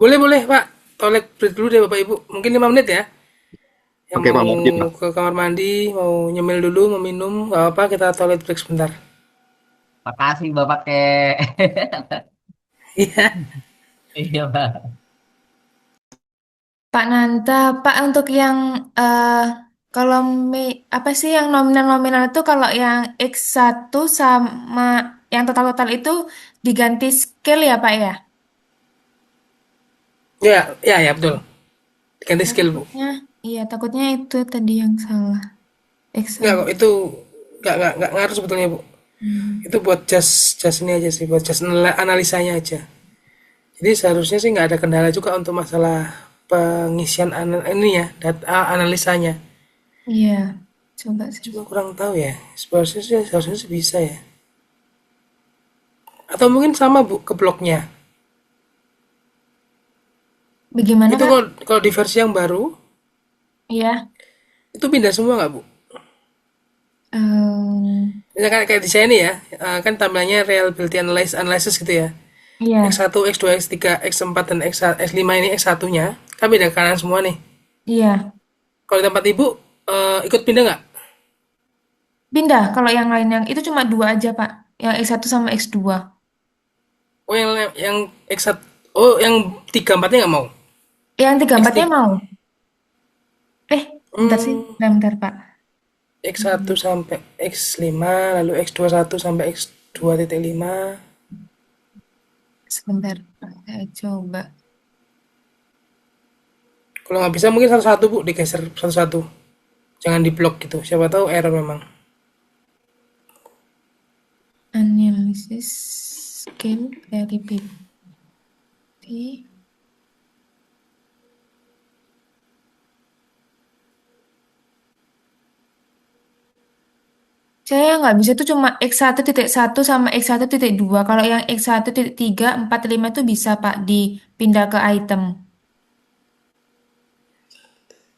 Boleh Pak. Toilet break dulu deh Bapak Ibu. Mungkin 5 menit ya. Yang Oke Pak, mau lanjut Pak. ke kamar mandi, mau nyemil dulu, mau minum, nggak apa-apa kita toilet break sebentar. Makasih Bapak kek. Iya. Iya Pak. Pak Nanta, Pak untuk yang kalau apa sih yang nominal-nominal itu kalau yang X1 sama yang total-total itu diganti scale ya Pak ya? Ya betul. Ganti skill Bu. Iya, takutnya itu tadi yang salah. Nggak X1. kok itu nggak ngaruh sebetulnya Bu. Itu buat just ini aja sih, buat just analisanya aja. Jadi seharusnya sih nggak ada kendala juga untuk masalah pengisian ini ya, data analisanya. Iya, coba sih. Cuma kurang tahu ya, seharusnya sih bisa ya. Atau mungkin sama Bu ke bloknya. Bagaimana, Itu Kak? kalau di versi yang baru, Iya. itu pindah semua nggak Bu? Em, Misalkan kayak di saya nih ya, kan tampilannya reliability analysis gitu ya. iya, X1, X2, X3, X4, dan X5 ini X1-nya, kan beda kanan semua nih. iya. Kalau di tempat Ibu, ikut pindah nggak? Pindah kalau yang lain yang itu cuma dua aja, Pak. Yang X1 sama X2. Oh yang X1, oh yang 3, 4-nya nggak mau? Yang tiga empatnya X3, mau. Bentar sih. Bentar, Pak. X1 sampai X5, lalu X21 sampai X2.5. Sebentar, saya coba. Kalau nggak bisa mungkin satu-satu Bu, digeser satu-satu. Jangan diblok gitu, siapa tahu error memang. Analisis skill variability. Saya nggak bisa tuh cuma X1.1 sama X1.2. Kalau yang X1.3, 4, 5 itu bisa, Pak, dipindah ke item.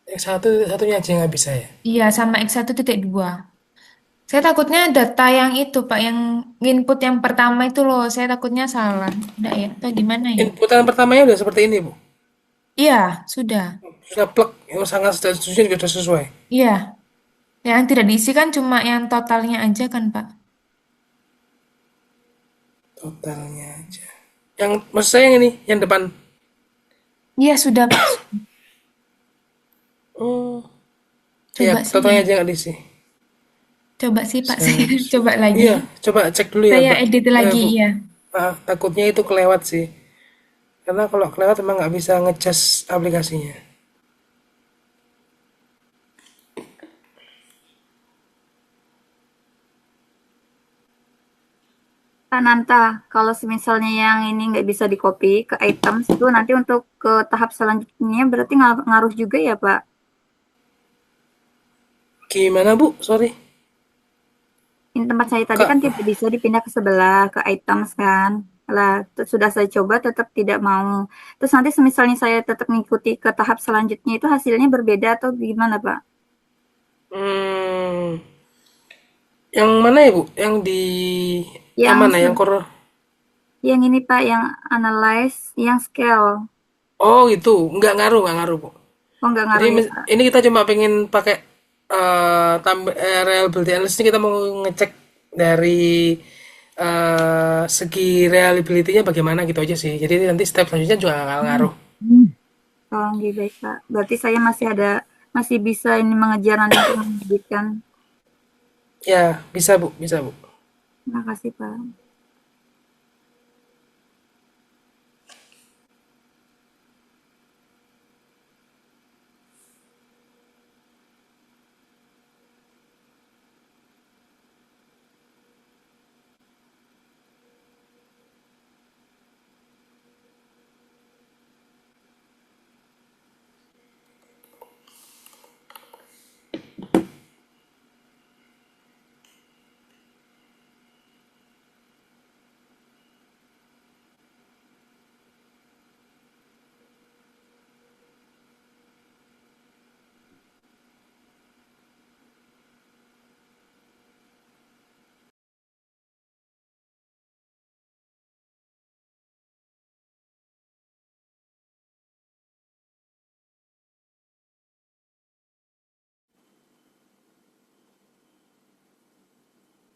X1 satunya aja nggak bisa ya. Iya, sama X1.2. Saya takutnya data yang itu, Pak, yang input yang pertama itu loh. Saya takutnya salah. Enggak ya? Atau gimana ya? Inputan pertamanya udah seperti ini Bu. Iya, sudah. Sudah plug, yang sangat sudah sesuai. Iya. Yang tidak diisi kan cuma yang totalnya aja kan, Pak? Totalnya aja. Yang maksud saya yang ini, yang depan. Iya, sudah, Pak. Oh, ya Coba sih. totalnya aja nggak diisi. Coba sih, Pak. Saya Seharusnya. coba lagi. Iya, coba cek dulu ya Saya Mbak. edit lagi, Bu. iya. Takutnya itu kelewat sih. Karena kalau kelewat emang nggak bisa ngecas aplikasinya. Pak Nanta, kalau misalnya yang ini nggak bisa di copy ke items itu nanti untuk ke tahap selanjutnya berarti ngaruh juga ya Pak? Gimana Bu? Sorry. Ini tempat saya tadi Kak, kan tidak bisa dipindah ke sebelah ke items kan. Lah, sudah saya coba tetap tidak mau. Terus nanti misalnya saya tetap mengikuti ke tahap selanjutnya itu hasilnya berbeda atau gimana Pak? hmm, yang mana ya Bu? Yang di yang mana? Yang Yang core? yang ini Pak, yang analyze, yang scale. Oh itu, nggak ngaruh Bu. Oh nggak Jadi ngaruh ya Pak? ini kita cuma pengen pakai reliability analysis ini kita mau ngecek dari segi reliability-nya bagaimana gitu aja sih. Jadi nanti step selanjutnya juga nggak ngaruh. Oh, oke baik Pak. Berarti saya masih bisa ini mengejar nanti untuk melanjutkan. Ya, bisa Bu, bisa Bu. Terima kasih Pak.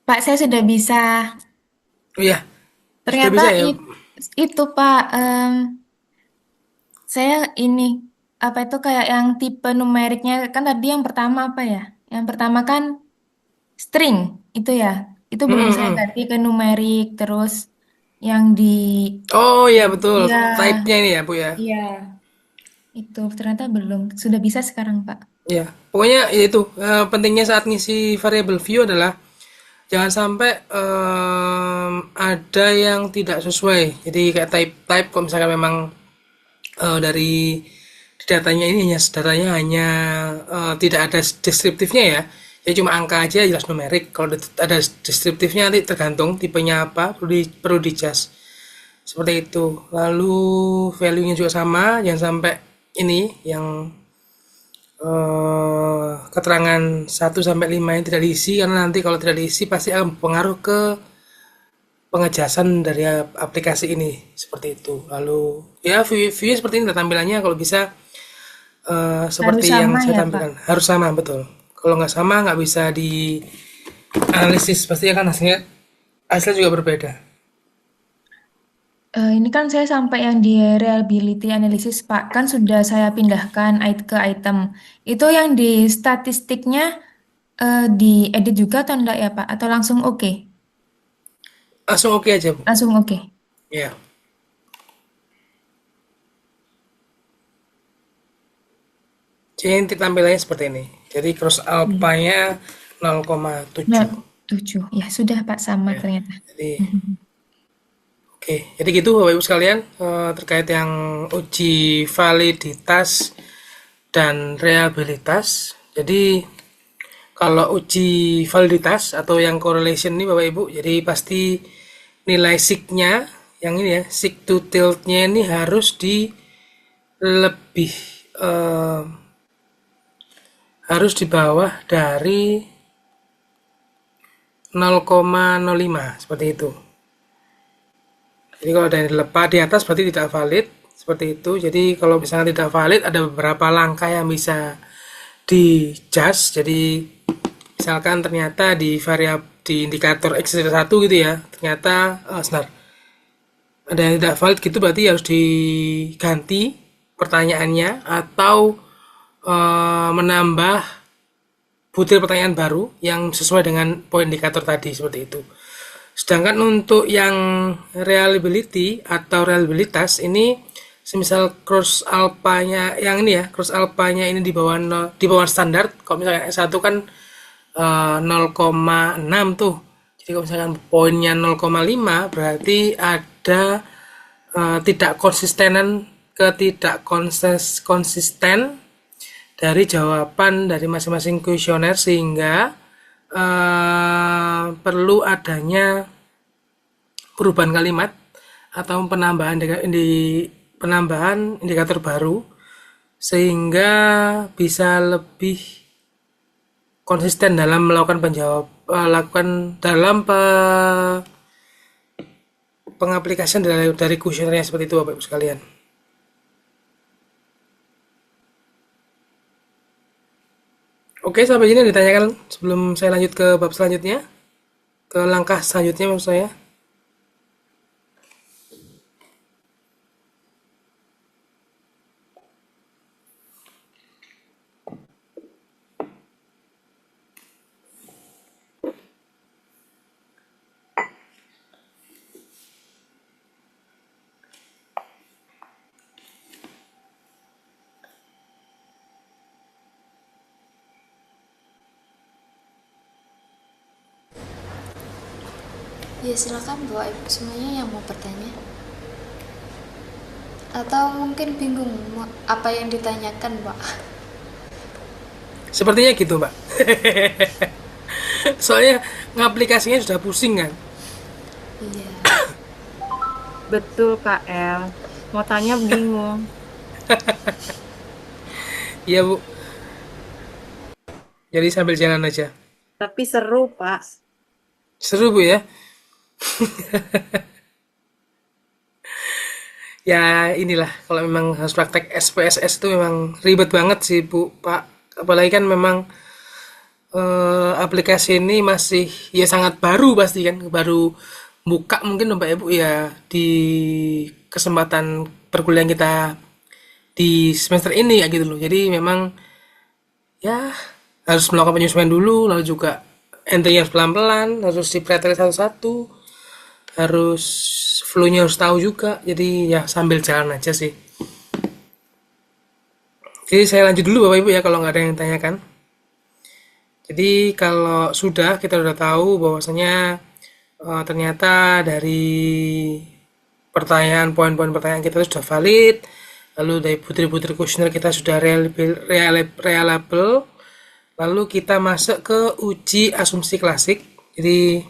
Pak, saya sudah bisa. Oh iya, sudah Ternyata bisa ya. itu, Pak. Saya ini, apa itu kayak yang tipe numeriknya, kan tadi yang pertama apa ya? Yang pertama kan string, itu ya. Itu belum saya Hmm. ganti ke numerik, terus yang di, Oh iya betul, ya, type-nya ini ya Bu ya. iya, itu ternyata belum. Sudah bisa sekarang, Pak. Ya, pokoknya ya itu pentingnya saat ngisi variable view adalah Jangan sampai ada yang tidak sesuai. Jadi kayak type kalau misalkan memang dari datanya ini datanya hanya tidak ada deskriptifnya ya. Ya cuma angka aja jelas numerik. Kalau ada deskriptifnya nanti tergantung tipenya apa perlu di-adjust. Seperti itu. Lalu value-nya juga sama, jangan sampai ini yang keterangan 1 sampai 5 yang tidak diisi, karena nanti kalau tidak diisi pasti akan berpengaruh ke pengejasan dari aplikasi ini, seperti itu. Lalu ya view seperti ini tampilannya, kalau bisa Harus seperti yang sama saya ya, Pak. tampilkan, harus sama betul. Kalau nggak sama nggak bisa di analisis, pasti akan hasilnya juga berbeda. Ini kan saya sampai yang di reliability analysis, Pak. Kan sudah saya pindahkan ke item. Itu yang di statistiknya diedit juga atau enggak ya, Pak? Atau langsung oke? Langsung oke aja, Bu. Langsung oke. Ya. Jadi tampilannya seperti ini. Jadi cross alpha-nya 0,7. Nah, 7. Ya, sudah, Pak. Sama Ya. ternyata. Jadi oke, jadi gitu Bapak Ibu sekalian terkait yang uji validitas dan reliabilitas. Jadi kalau uji validitas atau yang correlation ini Bapak Ibu, jadi pasti nilai sig-nya yang ini ya, sig to tilt-nya ini harus harus di bawah dari 0,05 seperti itu. Jadi kalau ada yang di atas berarti tidak valid, seperti itu. Jadi kalau misalnya tidak valid, ada beberapa langkah yang bisa di-adjust. Jadi misalkan ternyata di indikator X1 gitu ya, ternyata ada yang tidak valid gitu, berarti harus diganti pertanyaannya atau menambah butir pertanyaan baru yang sesuai dengan poin indikator tadi, seperti itu. Sedangkan untuk yang reliability atau reliabilitas ini, semisal cross alpha-nya yang ini ya, cross alpha-nya ini di bawah standar. Kalau misalnya S1 kan 0,6 tuh. Jadi kalau misalkan poinnya 0,5 berarti ada tidak konsisten dari jawaban dari masing-masing kuesioner, sehingga perlu adanya perubahan kalimat atau penambahan indikator baru sehingga bisa lebih konsisten dalam melakukan pengaplikasian dari kuesionernya, seperti itu Bapak Ibu sekalian. Oke, sampai sini ditanyakan sebelum saya lanjut ke bab selanjutnya, ke langkah selanjutnya maksud saya. Ya silakan Bapak Ibu semuanya yang mau bertanya. Atau mungkin bingung apa yang ditanyakan, Pak. Sepertinya gitu, Mbak. Soalnya ngaplikasinya sudah pusing kan. Iya. Betul Kak El. Mau tanya bingung. Iya, Bu. Jadi sambil jalan aja. Tapi seru Pak. Seru, Bu ya. Ya inilah, kalau memang harus praktek SPSS itu memang ribet banget sih Bu, Pak. Apalagi kan memang aplikasi ini masih ya sangat baru, pasti kan baru buka mungkin Bapak Ibu ya di kesempatan perkuliahan kita di semester ini ya gitu loh. Jadi memang ya harus melakukan penyesuaian dulu, lalu juga entry-nya harus pelan-pelan, harus dipelajari satu-satu, harus flow-nya harus tahu juga. Jadi ya sambil jalan aja sih. Jadi saya lanjut dulu Bapak Ibu ya, kalau nggak ada yang tanyakan. Jadi kalau sudah kita udah tahu bahwasanya ternyata dari pertanyaan poin-poin pertanyaan kita itu sudah valid, lalu dari putri-putri kuesioner kita sudah reliable, lalu kita masuk ke uji asumsi klasik. Jadi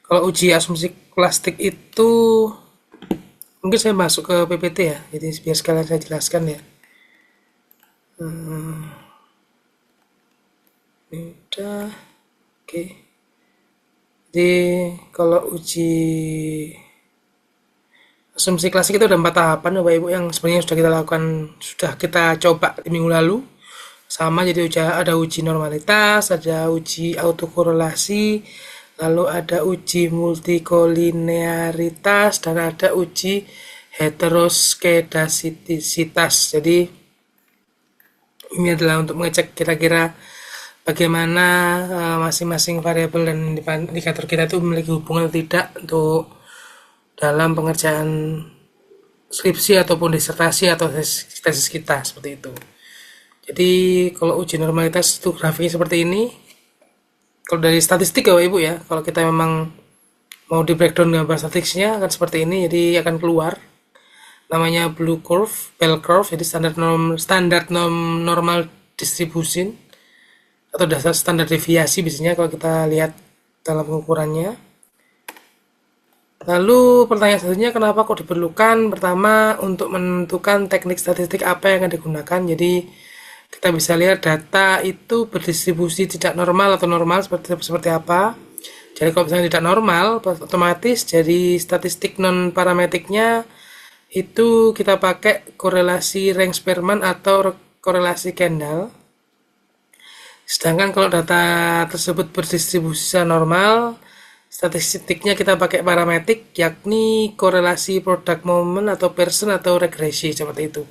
kalau uji asumsi klasik itu mungkin saya masuk ke PPT ya, jadi biar sekalian saya jelaskan ya. Ini udah, oke. Jadi kalau uji asumsi klasik itu ada 4 tahapan Bapak Ibu yang sebenarnya sudah kita coba di minggu lalu. Sama, jadi ada uji normalitas, ada uji autokorelasi, lalu ada uji multikolinearitas, dan ada uji heteroskedastisitas. Jadi ini adalah untuk mengecek kira-kira bagaimana masing-masing variabel dan indikator kita itu memiliki hubungan atau tidak untuk dalam pengerjaan skripsi ataupun disertasi atau tesis kita, seperti itu. Jadi kalau uji normalitas itu grafiknya seperti ini. Kalau dari statistik ya Bapak Ibu ya, kalau kita memang mau di breakdown gambar statistiknya akan seperti ini. Jadi akan keluar namanya blue curve, bell curve, jadi standar normal distribution atau dasar standar deviasi biasanya kalau kita lihat dalam pengukurannya. Lalu pertanyaan selanjutnya, kenapa kok diperlukan? Pertama, untuk menentukan teknik statistik apa yang akan digunakan. Jadi kita bisa lihat data itu berdistribusi tidak normal atau normal seperti apa. Jadi kalau misalnya tidak normal, otomatis jadi statistik non parametriknya itu kita pakai korelasi Range-Spearman atau korelasi Kendall. Sedangkan kalau data tersebut berdistribusi secara normal, statistiknya kita pakai parametrik, yakni korelasi product moment atau Pearson atau regresi, seperti itu.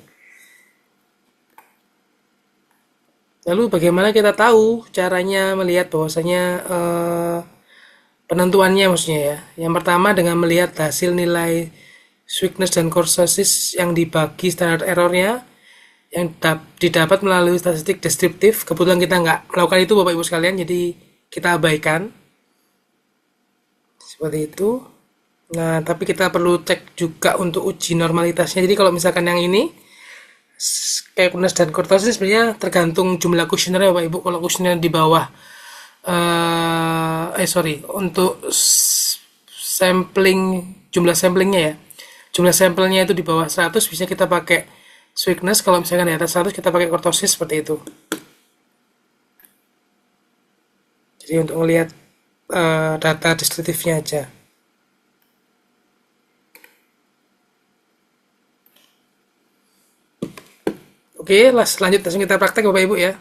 Lalu bagaimana kita tahu caranya melihat bahwasanya penentuannya maksudnya ya. Yang pertama dengan melihat hasil nilai Sweetness dan kurtosis yang dibagi standar errornya yang didapat melalui statistik deskriptif. Kebetulan kita nggak melakukan itu Bapak Ibu sekalian, jadi kita abaikan. Seperti itu. Nah, tapi kita perlu cek juga untuk uji normalitasnya. Jadi kalau misalkan yang ini Sweetness dan kurtosis sebenarnya tergantung jumlah kuesioner Bapak Ibu. Kalau kuesioner di bawah untuk jumlah samplingnya ya. Jumlah sampelnya itu di bawah 100 bisa kita pakai sweetness, kalau misalkan di atas 100 kita pakai kurtosis, seperti itu. Jadi untuk melihat data deskriptifnya aja. Oke, langsung kita praktek Bapak Ibu ya.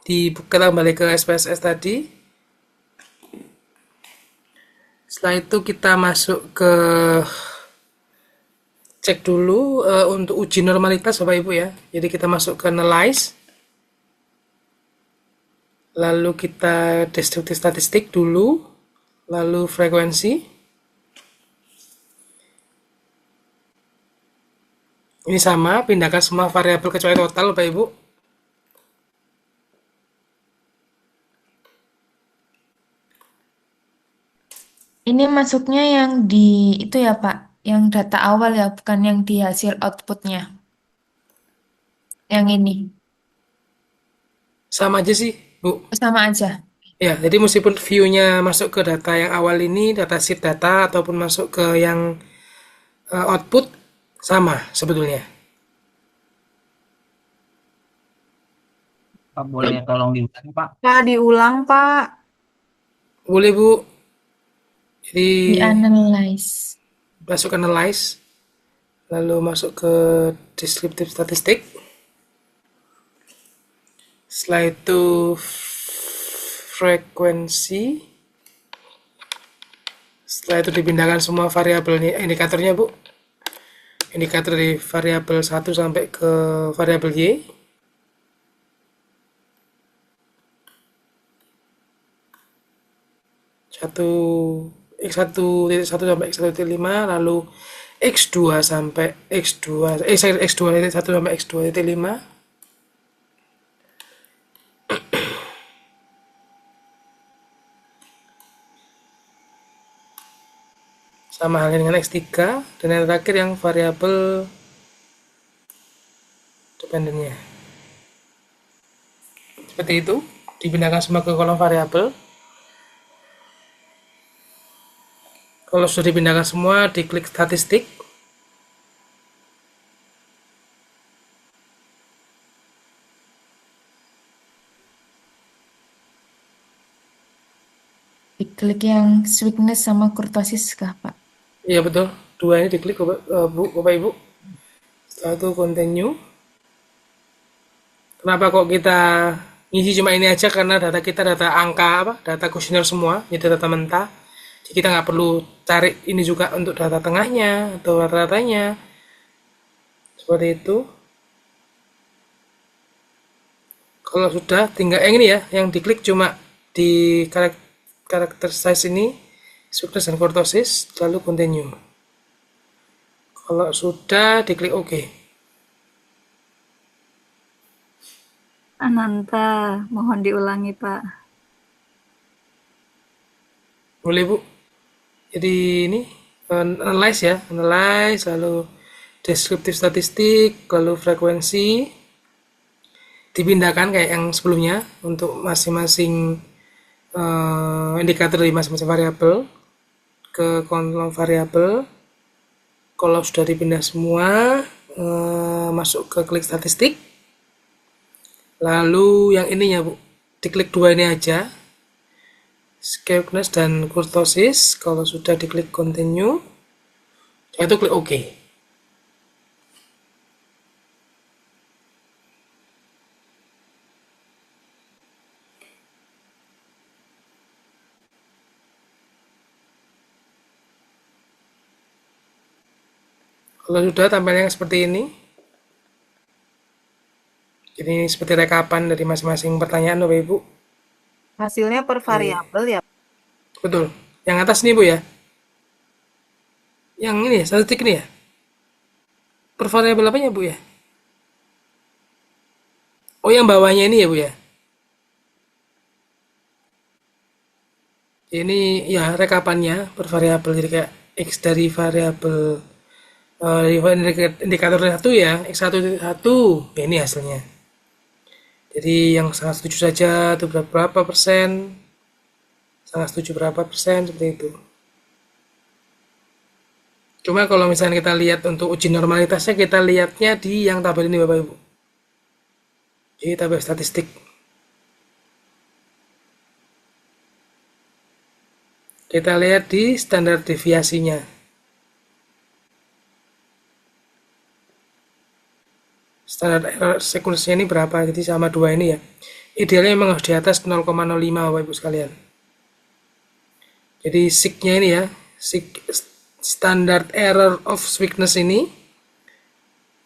Kita kembali ke SPSS tadi. Setelah itu kita masuk ke cek dulu untuk uji normalitas Bapak Ibu ya. Jadi kita masuk ke analyze. Lalu kita deskriptif statistik dulu. Lalu frekuensi. Ini sama, pindahkan semua variabel kecuali total Bapak Ibu. Ini masuknya yang di itu ya Pak, yang data awal ya, bukan yang di hasil outputnya. Yang ini. Sama aja sih, Bu. Sama aja. Ya, jadi meskipun view-nya masuk ke data yang awal ini, data sheet data, ataupun masuk ke yang output, sama sebetulnya. Pak, boleh tolong diulang, Pak? Pak, diulang, Pak. Boleh, Bu. Jadi Di-analyze. masuk ke analyze, lalu masuk ke deskriptif statistik. Setelah itu frekuensi. Setelah itu dipindahkan semua variabelnya, indikatornya Bu. Indikator dari variabel 1 sampai ke variabel Y. X1.1 sampai X1.5, lalu X2 sampai X2.1 sampai X2.5. sama halnya dengan X3, dan yang terakhir yang variabel dependennya. Seperti itu, dipindahkan semua ke kolom variabel. Kalau sudah dipindahkan semua, diklik statistik. Diklik yang sweetness sama kurtosis kah, Pak? Iya betul, dua ini diklik Bapak Ibu. Setelah itu continue. Kenapa kok kita ngisi cuma ini aja? Karena data kita data angka data kuesioner semua, jadi data mentah. Jadi kita nggak perlu cari ini juga untuk data tengahnya atau rata-ratanya. Seperti itu. Kalau sudah tinggal yang ini ya, yang diklik cuma di karakter size ini, sweetness dan kurtosis, lalu continue. Kalau sudah diklik OK. Ananta, mohon diulangi, Pak. Boleh Bu. Jadi ini analyze ya, analyze, lalu deskriptif statistik, lalu frekuensi, dipindahkan kayak yang sebelumnya untuk masing-masing indikator dari masing-masing variabel ke kolom variabel. Kalau sudah dipindah semua, masuk ke klik statistik. Lalu yang ininya Bu, diklik dua ini aja, skewness dan kurtosis. Kalau sudah diklik continue, itu klik OK. Kalau sudah tampilnya seperti ini. Jadi seperti rekapan dari masing-masing pertanyaan Bapak Ibu. Hasilnya per variabel ya. Betul. Yang atas nih Bu ya. Yang ini ya, statistik ini ya. Per variabel apanya Bu ya? Oh yang bawahnya ini ya Bu ya. Ini ya rekapannya per variabel, jadi kayak X dari variabel indikator 1 ya, X1 ya, ini hasilnya. Jadi yang sangat setuju saja itu berapa persen, sangat setuju berapa persen, seperti itu. Cuma kalau misalnya kita lihat untuk uji normalitasnya, kita lihatnya di yang tabel ini Bapak Ibu. Jadi tabel statistik. Kita lihat di standar deviasinya. Standar error sekuensinya ini berapa? Jadi sama dua ini ya. Idealnya memang harus di atas 0,05 Bapak Ibu sekalian. Jadi sig-nya ini ya, sig standard error of sweetness ini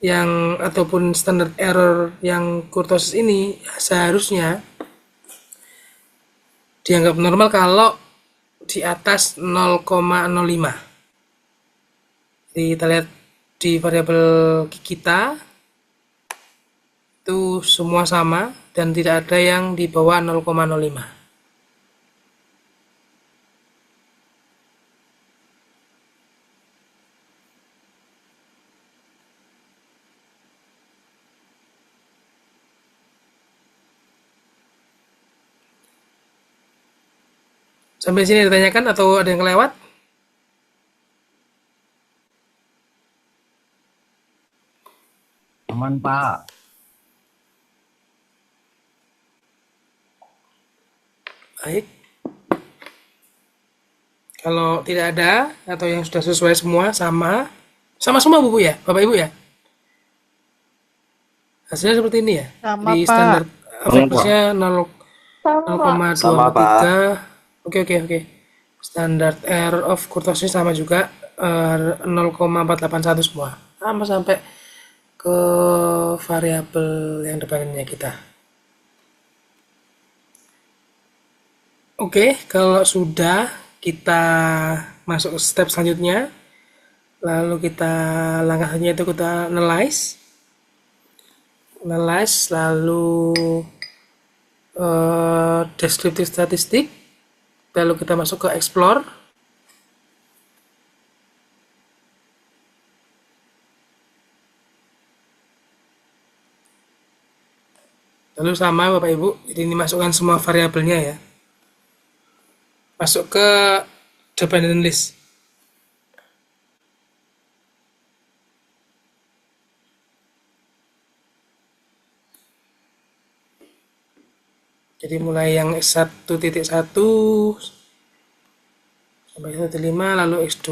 yang ataupun standard error yang kurtosis ini seharusnya dianggap normal kalau di atas 0,05. Jadi kita lihat di variabel kita itu semua sama dan tidak ada yang di bawah 0,05. Sampai sini ditanyakan atau ada yang kelewat? Aman, Pak. Baik. Kalau tidak ada atau yang sudah sesuai semua sama semua Bu ya, Bapak Ibu ya. Hasilnya seperti ini ya. Sama, Di Pak. standar frekuensinya Sama. 0,23. Sama, Pak. Oke. Standar error of kurtosis sama juga 0,481 semua. Sama sampai ke variabel yang depannya kita. Oke, kalau sudah kita masuk ke step selanjutnya, lalu kita langkah selanjutnya itu kita analyze, lalu deskriptif statistik, lalu kita masuk ke explore, Lalu sama Bapak Ibu, jadi ini masukkan semua variabelnya ya. Masuk ke dependent list. Jadi mulai yang X1.1 sampai 1.5, lalu X2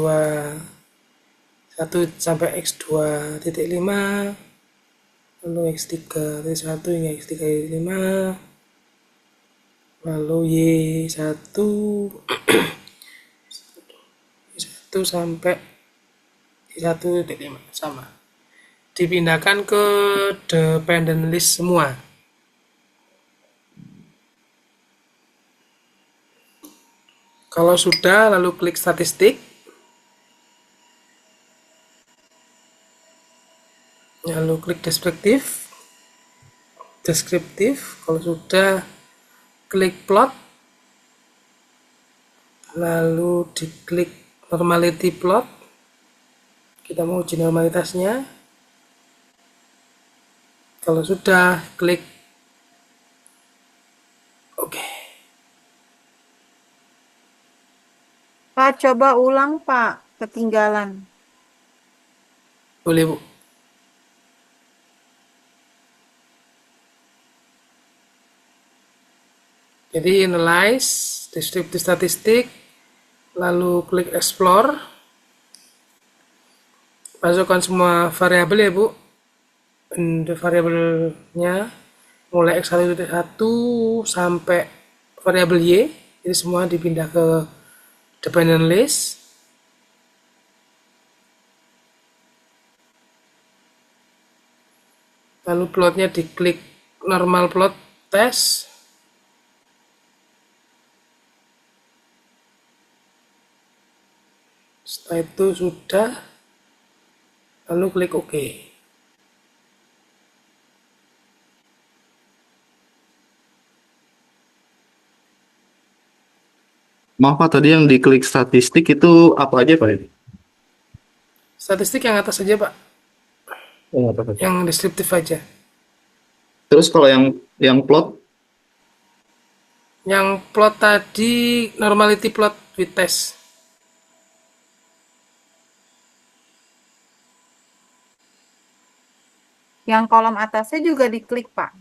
1 sampai X2.5, lalu X3.1 hingga X3.5, lalu Y1 Y1 sampai Y1.5 sama. Dipindahkan ke dependent list semua. Kalau sudah, lalu klik statistik. Lalu klik deskriptif. Kalau sudah, klik plot. Lalu diklik normality plot. Kita mau uji normalitasnya. Kalau sudah, klik OK. Pak, coba ulang, Pak. Ketinggalan. Boleh, Bu. Jadi analyze, descriptive statistik, lalu klik explore. Masukkan semua variabel ya, Bu. Untuk variabelnya mulai X1.1 sampai variabel Y. Jadi semua dipindah ke dependent list. Lalu plotnya diklik normal plot test. Setelah itu sudah, lalu klik OK. Maaf Pak, tadi yang diklik statistik itu apa aja Pak? Statistik yang atas saja, Pak. Oh, apa Yang deskriptif aja. Terus kalau yang plot? Yang plot tadi normality plot with test. Yang kolom atasnya juga diklik, Pak.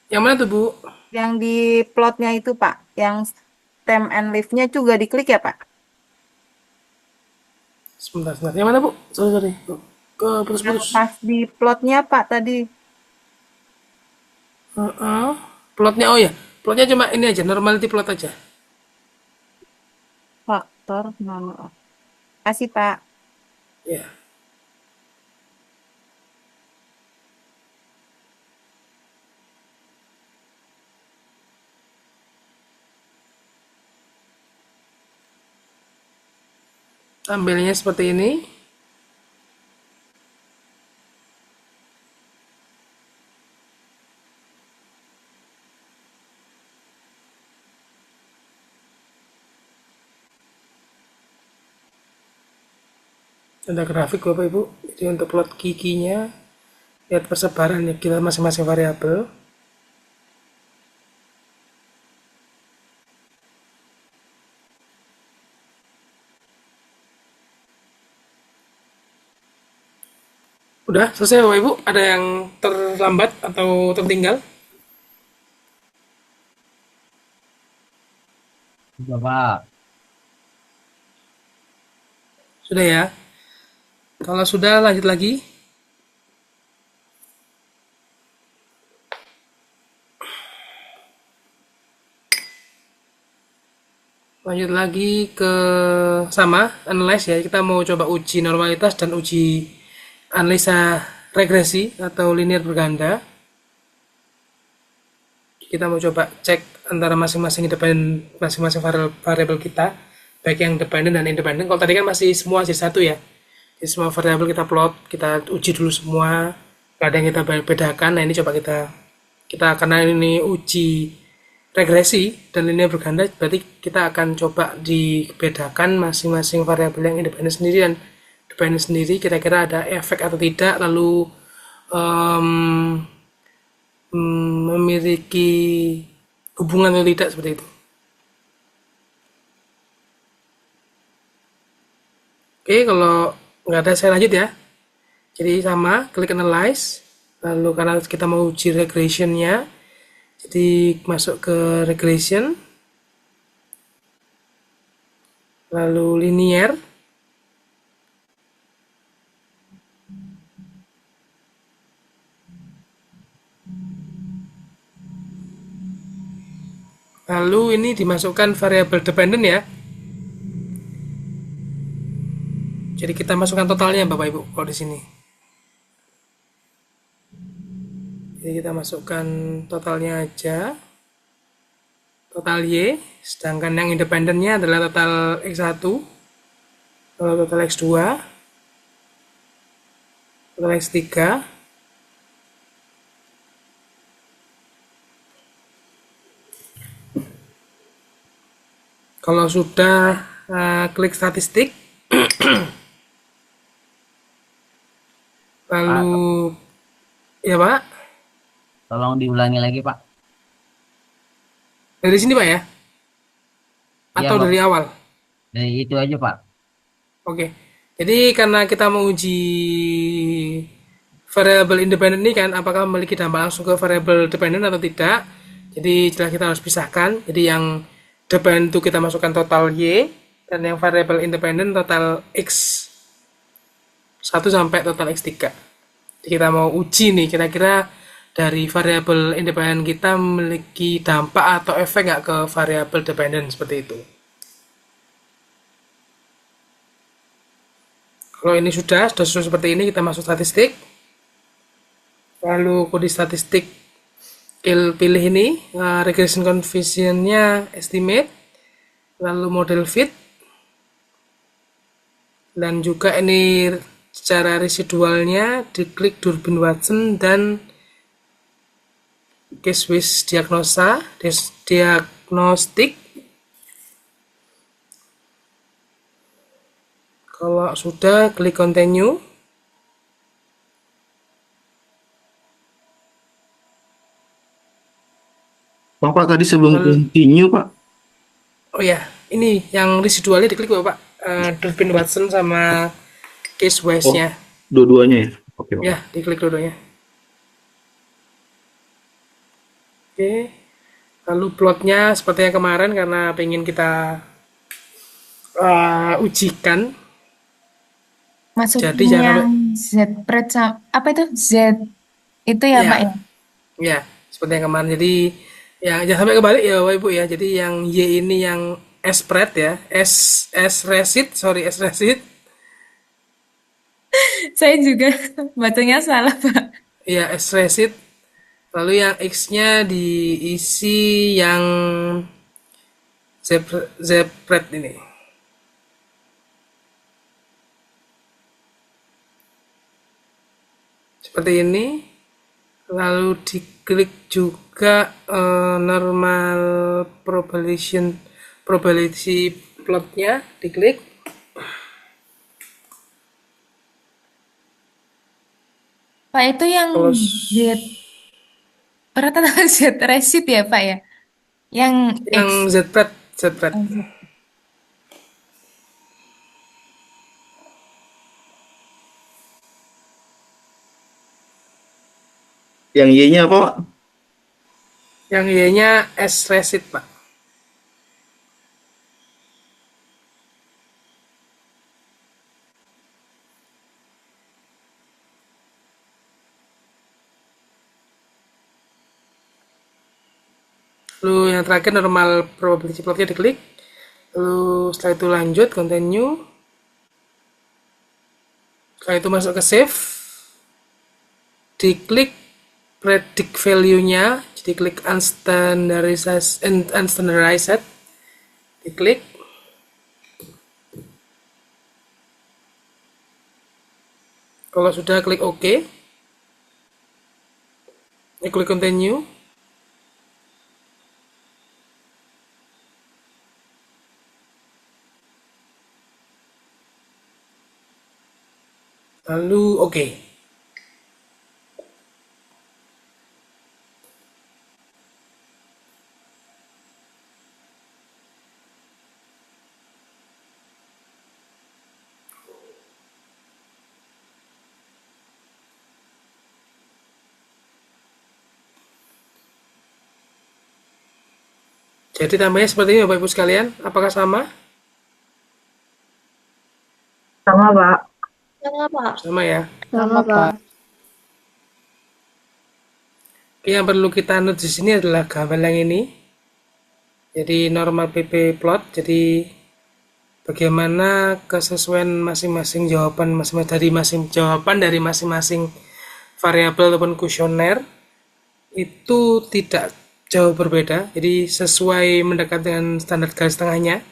Yang mana tuh, Bu? Yang di plotnya itu, Pak. Yang stem and leaf-nya juga diklik ya, Pak? Sebentar. Yang mana, Bu? Sorry. Ke putus-putus. Pas di plotnya, Pak, tadi. Plotnya, oh ya. Plotnya cuma ini aja, normality plot aja. Faktor nomor. Kasih, Pak. Ya. Tampilnya seperti ini. Ada grafik Bapak Ibu. Jadi untuk plot kikinya, lihat persebaran ya kita masing-masing variabel. Udah selesai Bapak Ibu? Ada yang terlambat atau tertinggal? Sudah, Pak. Sudah ya? Kalau sudah lanjut lagi. Lanjut lagi ke sama, analyze ya. Kita mau coba uji normalitas dan uji analisa regresi atau linear berganda. Kita mau coba cek antara masing-masing independen, masing-masing variabel kita, baik yang dependen dan independen. Kalau tadi kan masih semua jadi satu ya. Jadi semua variabel kita plot, kita uji dulu semua. Gak ada yang kita bedakan. Nah ini coba kita karena ini uji regresi dan linear berganda, berarti kita akan coba dibedakan masing-masing variabel yang independen sendiri dan dependen sendiri, kira-kira ada efek atau tidak, lalu memiliki hubungan atau tidak seperti itu. Oke, kalau nggak ada saya lanjut ya. Jadi sama, klik analyze. Lalu karena kita mau uji regressionnya, jadi masuk ke regression. Lalu linear. Lalu ini dimasukkan variabel dependent ya. Jadi kita masukkan totalnya Bapak Ibu kalau di sini. Jadi kita masukkan totalnya aja. Total Y, sedangkan yang independennya adalah total X1, lalu total X2, total X3, kalau sudah klik statistik, lalu ya Pak, Tolong diulangi lagi, Pak. dari sini Pak ya, Iya, atau Pak. dari awal? Dari itu aja, Pak. Oke, jadi karena kita menguji variabel independen ini kan, apakah memiliki dampak langsung ke variabel dependen atau tidak. Jadi jelas kita harus pisahkan. Jadi yang dependen itu kita masukkan total Y, dan yang variabel independen total X 1 sampai total X3. Jadi kita mau uji nih, kira-kira dari variabel independen kita memiliki dampak atau efek nggak ke variabel dependen seperti itu. Kalau ini sudah sesuai seperti ini, kita masuk statistik. Lalu kode statistik pilih ini, regression coefficient-nya estimate, lalu model fit, dan juga ini secara residualnya diklik Durbin Watson dan case based diagnostik. Kalau sudah, klik continue. Pak, tadi sebelum continue, Pak. Oh ya, ini yang residualnya diklik Bapak. Durbin Watson sama case wise-nya. Dua-duanya ya? Oke, Pak. Ya, diklik dua-duanya. Oke. Lalu plotnya seperti yang kemarin karena pengen kita ujikan. Maksudnya Jadi jangan yang Z-pred apa itu? Z itu ya, Pak ya? Ya, seperti yang kemarin. Jadi ya jangan sampai kebalik ya Bapak Ibu ya. Jadi yang Y ini yang S-pred ya. S resid, sorry S resid. Saya juga bacanya salah, Pak. Ya, S resid. Lalu yang X-nya diisi yang Z-pred ini. Seperti ini. Lalu diklik juga normal probability plotnya, diklik. Pak itu yang Z rata Z resid ya, Pak ya? Yang X. Z-pred. Yang Y-nya apa, Pak? Yang Y-nya S resid, Pak. Lalu yang terakhir normal probability plotnya diklik. Lalu setelah itu lanjut, continue. Setelah itu masuk ke save. Diklik predict value-nya, jadi klik unstandardized, diklik. Kalau sudah, klik OK. Ini klik continue. Lalu OK. Jadi tambahnya seperti ini Bapak Ibu sekalian, apakah sama? Sama, Pak. Sama, Pak. Sama ya. Sama, Pak. Oke, yang perlu kita note di sini adalah gambar yang ini. Jadi normal PP plot, jadi bagaimana kesesuaian masing-masing jawaban dari masing-masing variabel ataupun kuesioner itu tidak jauh berbeda, jadi sesuai mendekat dengan standar garis tengahnya.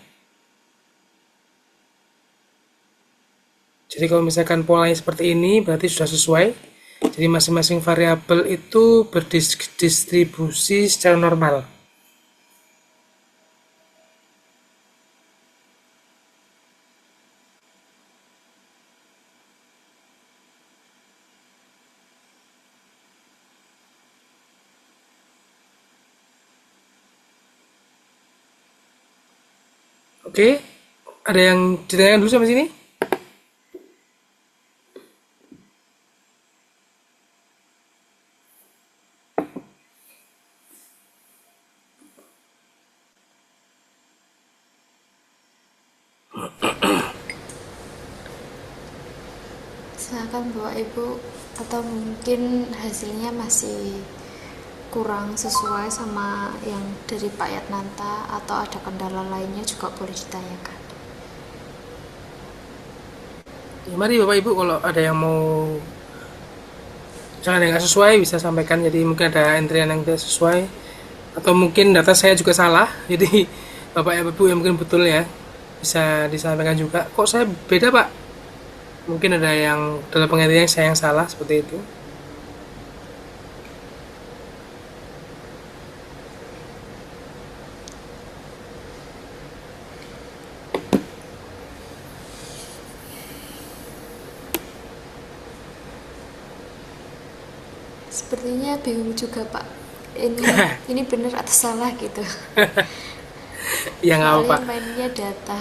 Jadi kalau misalkan polanya seperti ini berarti sudah sesuai. Jadi masing-masing variabel itu berdistribusi secara normal. Oke, ada yang ditanyakan dulu sampai sini? Silakan Bapak Ibu, atau mungkin hasilnya masih kurang sesuai sama yang dari Pak Yatnanta, atau ada kendala lainnya juga boleh ditanyakan. Ya, mari Bapak Ibu kalau ada yang mau jangan yang nggak sesuai bisa sampaikan. Jadi mungkin ada entrian yang tidak sesuai atau mungkin data saya juga salah. Jadi Bapak Ibu yang mungkin betul ya bisa disampaikan juga. Kok saya beda Pak? Mungkin ada yang dalam pengertian saya yang salah seperti itu. Sepertinya bingung juga Pak. Ini benar atau salah gitu. Ya nggak apa-apa. Soalnya mainnya data.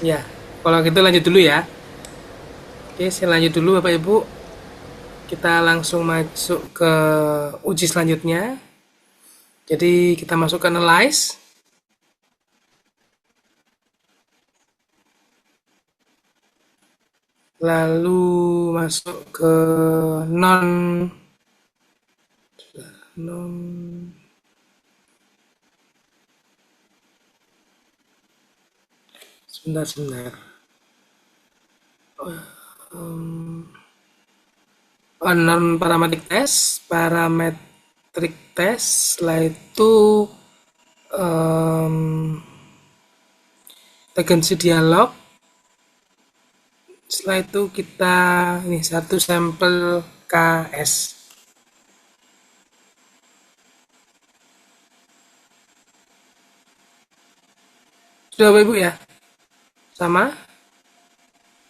Ya, kalau gitu lanjut dulu ya. Oke, saya lanjut dulu Bapak Ibu. Kita langsung masuk ke uji selanjutnya. Jadi kita masuk ke analyze. Lalu masuk ke non sebentar. Non parametric test, setelah itu regency dialog, setelah itu kita ini satu sampel KS. Sudah Bapak Ibu ya? Sama?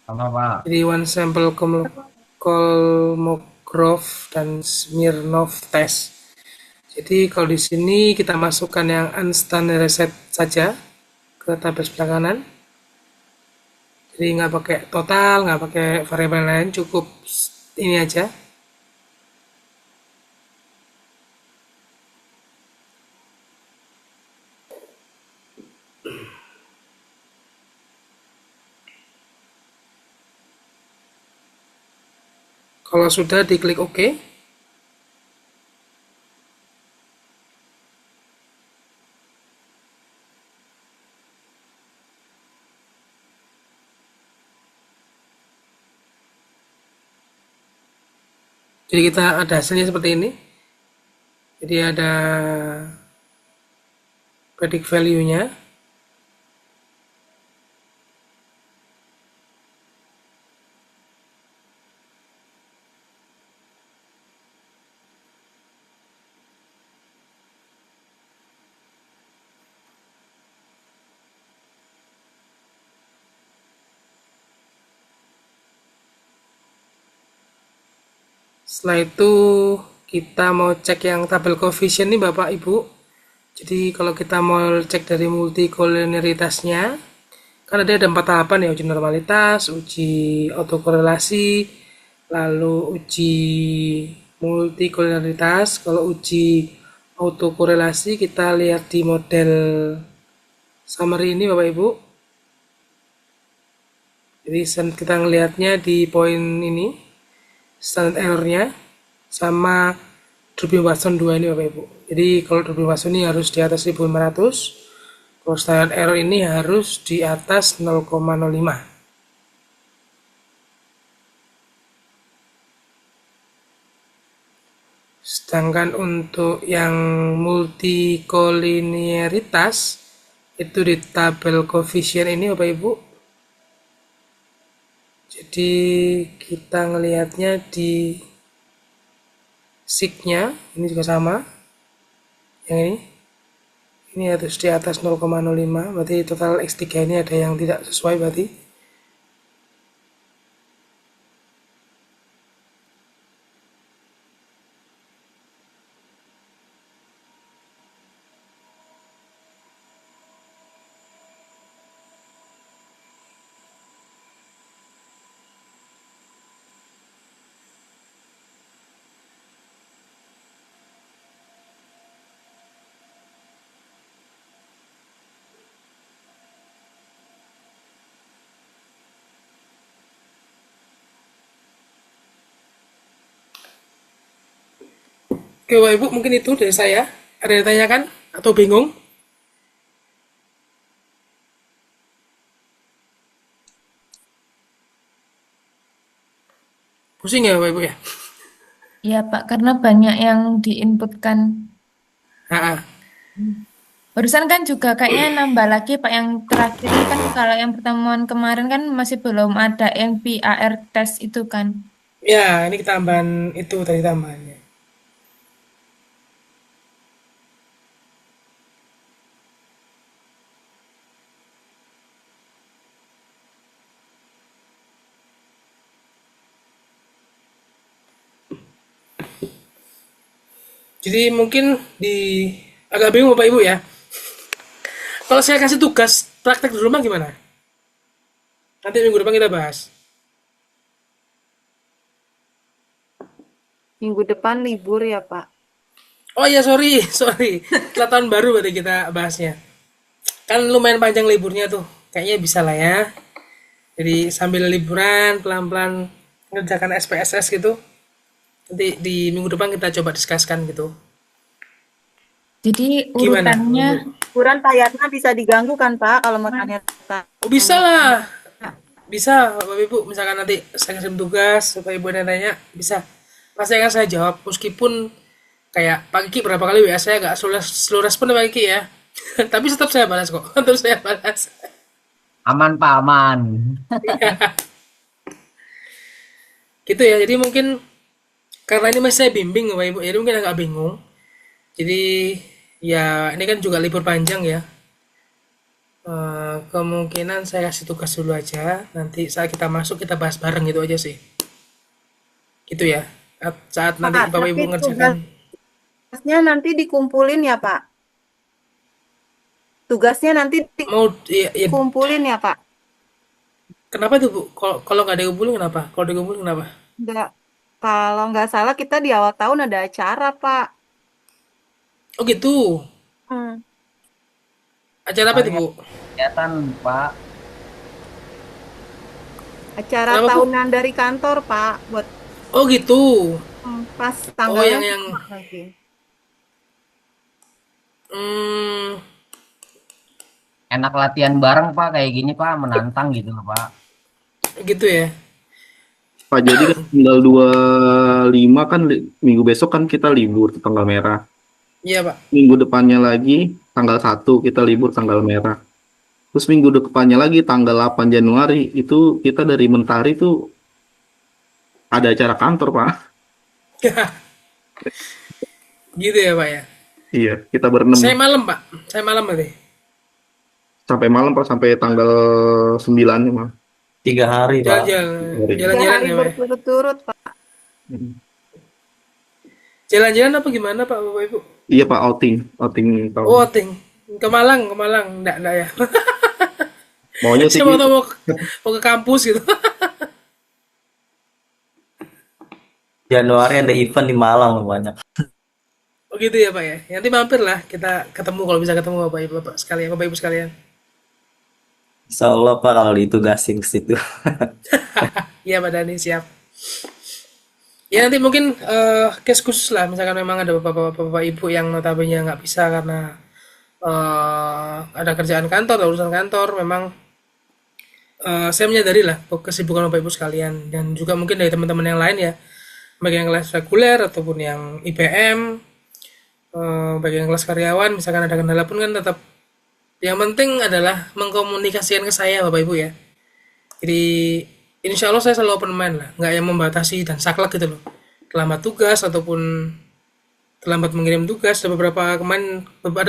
Sama, Pak. Jadi one sample Kolmogorov dan Smirnov test. Jadi kalau di sini kita masukkan yang unstandardized saja ke tabel sebelah kanan. Jadi nggak pakai total, nggak pakai variabel lain, cukup ini aja. Kalau sudah diklik OK. Jadi kita ada hasilnya seperti ini. Jadi ada predict value-nya. Setelah itu kita mau cek yang tabel koefisien nih Bapak Ibu. Jadi kalau kita mau cek dari multikoliniaritasnya, kan ada 4 tahapan ya, uji normalitas, uji autokorelasi, lalu uji multikoliniaritas. Kalau uji autokorelasi, kita lihat di model summary ini Bapak Ibu. Jadi kita ngelihatnya di poin ini, standard error-nya sama dropping Watson 2 ini Bapak Ibu. Jadi kalau dropping Watson ini harus di atas 1500, kalau standard error ini harus di atas 0,05. Sedangkan untuk yang multikolinearitas itu di tabel koefisien ini Bapak Ibu. Jadi kita ngelihatnya di sig-nya ini juga sama. Yang ini harus di atas 0,05, berarti total X3 ini ada yang tidak sesuai berarti. Oke Bapak Ibu, mungkin itu dari saya. Ada yang ditanyakan atau bingung? Pusing ya Bapak Ibu ya? Ya Pak, karena banyak yang diinputkan. Ah, Barusan kan juga kayaknya nambah lagi Pak yang terakhir ini kan kalau yang pertemuan kemarin kan masih belum ada yang PAR test itu kan. ya ini tambahan itu tadi tambahannya. Jadi mungkin agak bingung Bapak Ibu ya. Kalau saya kasih tugas praktek di rumah gimana? Nanti minggu depan kita bahas. Minggu depan libur ya, Pak. Oh iya, sorry. Setelah tahun baru berarti kita bahasnya. Kan lumayan panjang liburnya tuh. Kayaknya bisa lah ya. Jadi sambil liburan pelan-pelan ngerjakan SPSS gitu. Nanti di minggu depan kita coba diskuskan gitu. Jadi Gimana? urutannya Liburan Pak Yatna bisa diganggu kan, Pak, kalau mau tanya. Oh, bisa lah. Bisa, Bapak Ibu. Misalkan nanti saya ngirim tugas, Bapak Ibu ada nanya, bisa. Pasti akan saya jawab. Meskipun kayak Pak Kiki berapa kali WA saya nggak slow respon Pak Kiki ya. Tapi tetap saya balas kok. Tetap saya balas. Aman Pak, aman. Gitu ya. Jadi mungkin karena ini masih saya bimbing Bapak Ibu, jadi mungkin agak bingung. Jadi ya ini kan juga libur panjang ya. Kemungkinan saya kasih tugas dulu aja. Nanti saat kita masuk kita bahas bareng gitu aja sih. Gitu ya. Saat nanti Pak, Bapak Ibu tapi ngerjakan. tugasnya nanti dikumpulin ya, Pak? Tugasnya nanti Mau ya, dikumpulin ya, Pak? kenapa tuh Bu? Kalau nggak dikumpulin kenapa? Kalau dikumpulin kenapa? Enggak. Kalau nggak salah kita di awal tahun ada acara, Pak. Oh gitu. Hmm. Acara apa itu Bu? Kelihatan Pak. Acara Kenapa, Bu? tahunan dari kantor, Pak, buat Oh gitu. pas Oh tanggalnya yang sama lagi. hmm, Enak latihan bareng Pak kayak gini Pak, menantang gitu loh Pak. gitu ya. Pak, jadi kan tanggal 25 kan minggu besok kan kita libur tanggal merah. Iya Pak. Minggu depannya lagi tanggal 1 kita libur tanggal merah. Terus minggu depannya lagi tanggal 8 Januari itu kita dari Mentari tuh ada acara kantor Pak. Gitu ya Pak ya. Iya, kita berenam Saya malam Pak. Saya malam berarti. sampai malam Pak, sampai tanggal 9-nya Pak. 3 hari, Pak. Jalan-jalan. 3 Jalan-jalan hari ya Pak. berturut-turut, Pak. Jalan-jalan apa gimana Pak Bapak Ibu? Iya Pak, outing tahun. Oh, ting. Ke Malang. Enggak ya. Maunya sih Siapa gitu. tahu mau ke kampus gitu. Januari ada event di Malang banyak. Oh gitu ya Pak ya. Nanti mampir lah kita ketemu kalau bisa ketemu Bapak sekalian, Bapak Ibu sekalian. Insya Allah Pak kalau ditugasin ke situ. Iya Pak Dani siap. Ya nanti mungkin case khusus lah, misalkan memang ada bapak-bapak ibu yang notabene nggak bisa karena ada kerjaan kantor atau urusan kantor, memang saya menyadari lah kesibukan bapak ibu sekalian dan juga mungkin dari teman-teman yang lain ya, baik yang kelas reguler ataupun yang IPM, baik yang kelas karyawan, misalkan ada kendala pun kan tetap yang penting adalah mengkomunikasikan ke saya bapak ibu ya. Jadi insya Allah saya selalu open mind lah, nggak yang membatasi dan saklek gitu loh. Terlambat tugas ataupun terlambat mengirim tugas. Ada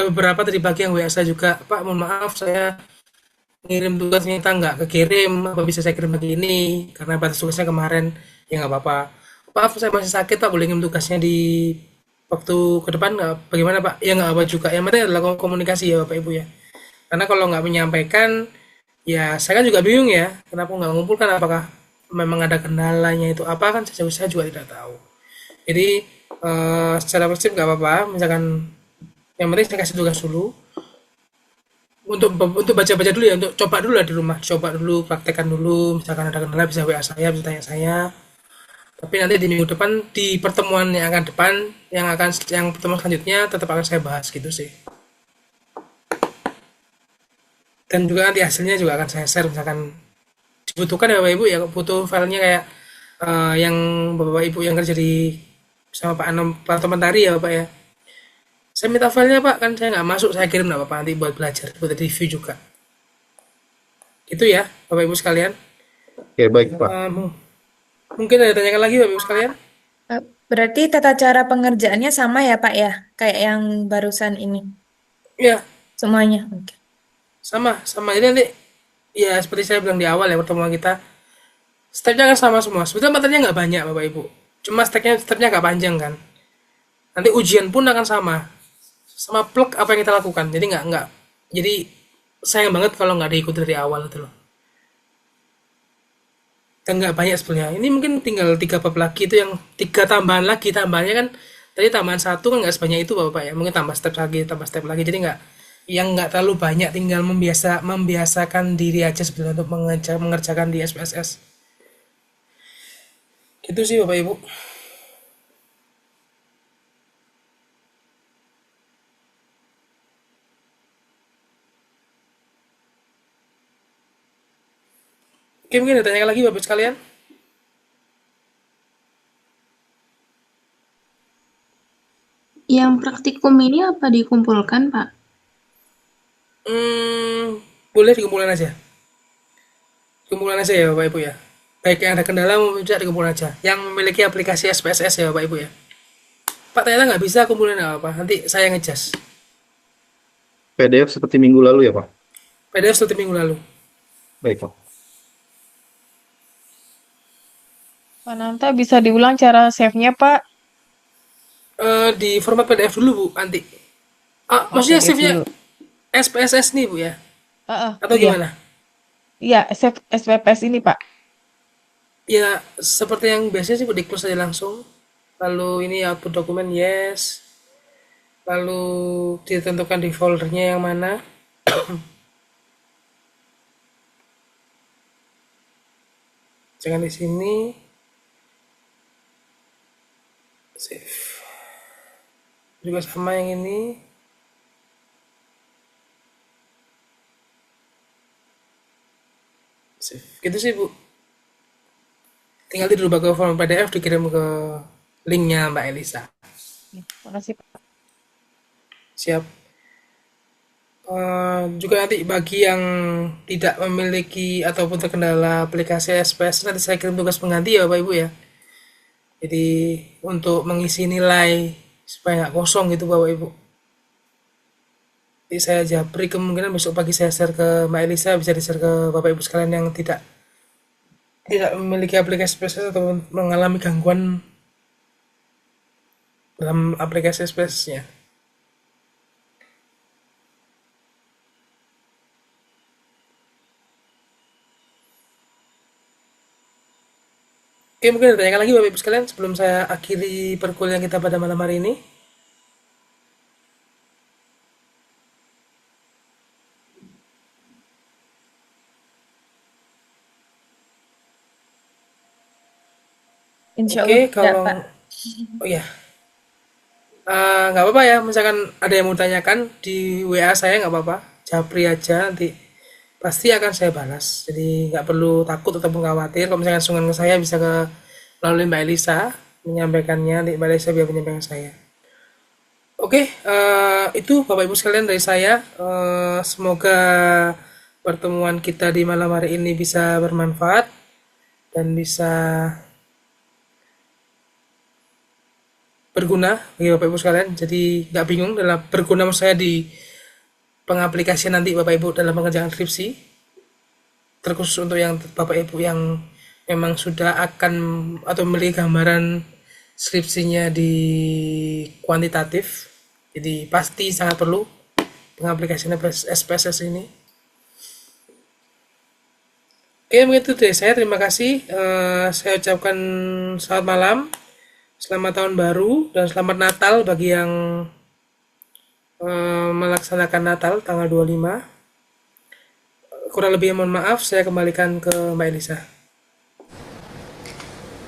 beberapa tadi pagi yang WA saya juga, Pak mohon maaf saya ngirim tugas ternyata nggak kekirim, apa bisa saya kirim lagi ini karena batas tugasnya kemarin. Ya nggak apa-apa. Maaf saya masih sakit Pak, boleh ngirim tugasnya di waktu ke depan nggak? Bagaimana Pak? Ya nggak apa juga. Yang penting adalah komunikasi ya Bapak Ibu ya. Karena kalau nggak menyampaikan, ya saya kan juga bingung ya, kenapa nggak mengumpulkan, apakah memang ada kendalanya itu apa, kan saya juga tidak tahu. Jadi secara prinsip nggak apa-apa, misalkan yang penting saya kasih tugas dulu, untuk baca-baca dulu ya, untuk coba dulu lah di rumah, coba dulu, praktekkan dulu, misalkan ada kendala bisa WA saya, bisa tanya saya. Tapi nanti di minggu depan, di pertemuan yang akan depan, yang pertemuan selanjutnya tetap akan saya bahas gitu sih. Dan juga nanti hasilnya juga akan saya share, misalkan dibutuhkan ya Bapak Ibu ya, butuh filenya kayak yang Bapak Ibu yang kerja di sama Pak Anom, Pak teman tari ya Bapak ya. Saya minta filenya Pak, kan saya nggak masuk, saya kirim nggak apa-apa nanti buat belajar, buat review juga. Itu ya Bapak Ibu sekalian. Oke, baik Pak. Mungkin ada tanyakan lagi Bapak Ibu sekalian? Berarti tata cara pengerjaannya sama ya Pak ya? Kayak yang barusan ini. Ya, Semuanya. Oke. sama. Jadi nanti ya seperti saya bilang di awal ya pertemuan kita, stepnya kan sama semua. Sebetulnya materinya nggak banyak Bapak Ibu. Cuma stepnya nggak panjang kan. Nanti ujian pun akan sama plug apa yang kita lakukan. Jadi nggak. Jadi sayang banget kalau nggak diikuti dari awal itu loh. Dan nggak banyak sebenarnya. Ini mungkin tinggal 3 bab lagi, itu yang 3 tambahan lagi. Tambahannya kan tadi tambahan 1 kan nggak sebanyak itu Bapak ya. Mungkin tambah step lagi, tambah step lagi. Jadi nggak terlalu banyak, tinggal membiasakan diri aja sebenarnya untuk mengerjakan di SPSS. Itu sih Bapak Ibu. Oke, mungkin ada tanya lagi Bapak sekalian. Yang praktikum ini apa dikumpulkan, Pak? Boleh dikumpulkan aja. Dikumpulkan aja ya Bapak Ibu ya. Baik yang ada kendala maupun tidak dikumpulkan aja. Yang memiliki aplikasi SPSS ya Bapak Ibu ya. Pak ternyata nggak bisa kumpulin apa, nanti saya ngejas. PDF seperti minggu lalu ya Pak? PDF seperti minggu lalu. Baik Pak. Pak Nanta bisa diulang cara save-nya, Pak? Di format PDF dulu Bu, nanti. Maksudnya PDF save-nya dulu. SPSS nih Bu ya? Atau Iya. gimana? Iya, save SPPS ini, Pak. Ya seperti yang biasanya sih Bu, di close aja langsung. Lalu ini output dokumen yes. Lalu ditentukan di foldernya yang mana. Jangan di sini. Save. Juga sama yang ini. Save. Gitu sih Bu. Tinggal dirubah ke format PDF, dikirim ke linknya Mbak Elisa. Makasih, Pak. Siap. Juga nanti bagi yang tidak memiliki ataupun terkendala aplikasi SPS, nanti saya kirim tugas pengganti ya Bapak Ibu ya. Jadi untuk mengisi nilai supaya nggak kosong gitu Bapak Ibu. Jadi saya japri, kemungkinan besok pagi saya share ke Mbak Elisa, bisa di share ke Bapak Ibu sekalian yang tidak memiliki aplikasi SPS atau mengalami gangguan dalam aplikasi SPS-nya. Oke, mungkin ada tanya lagi Bapak Ibu sekalian sebelum saya akhiri perkuliahan kita pada malam hari ini. Insya Oke, Allah tidak, kalau Pak. oh ya, nggak apa-apa ya. Misalkan ada yang mau tanyakan di WA saya nggak apa-apa. Japri aja nanti pasti akan saya balas. Jadi nggak perlu takut ataupun khawatir. Kalau misalkan sungguhan ke saya bisa ke melalui Mbak Elisa menyampaikannya. Nanti Mbak Elisa biar menyampaikan saya. Oke, itu Bapak Ibu sekalian dari saya. Semoga pertemuan kita di malam hari ini bisa bermanfaat dan bisa berguna bagi Bapak Ibu sekalian. Jadi nggak bingung dalam berguna maksud saya di pengaplikasian nanti Bapak Ibu dalam pengerjaan skripsi. Terkhusus untuk yang Bapak Ibu yang memang sudah akan atau memiliki gambaran skripsinya di kuantitatif. Jadi pasti sangat perlu pengaplikasian SPSS ini. Oke, begitu dari saya. Terima kasih. Saya ucapkan selamat malam, selamat tahun baru, dan selamat Natal bagi yang melaksanakan Natal tanggal 25. Kurang lebih mohon maaf, saya kembalikan ke Mbak Elisa.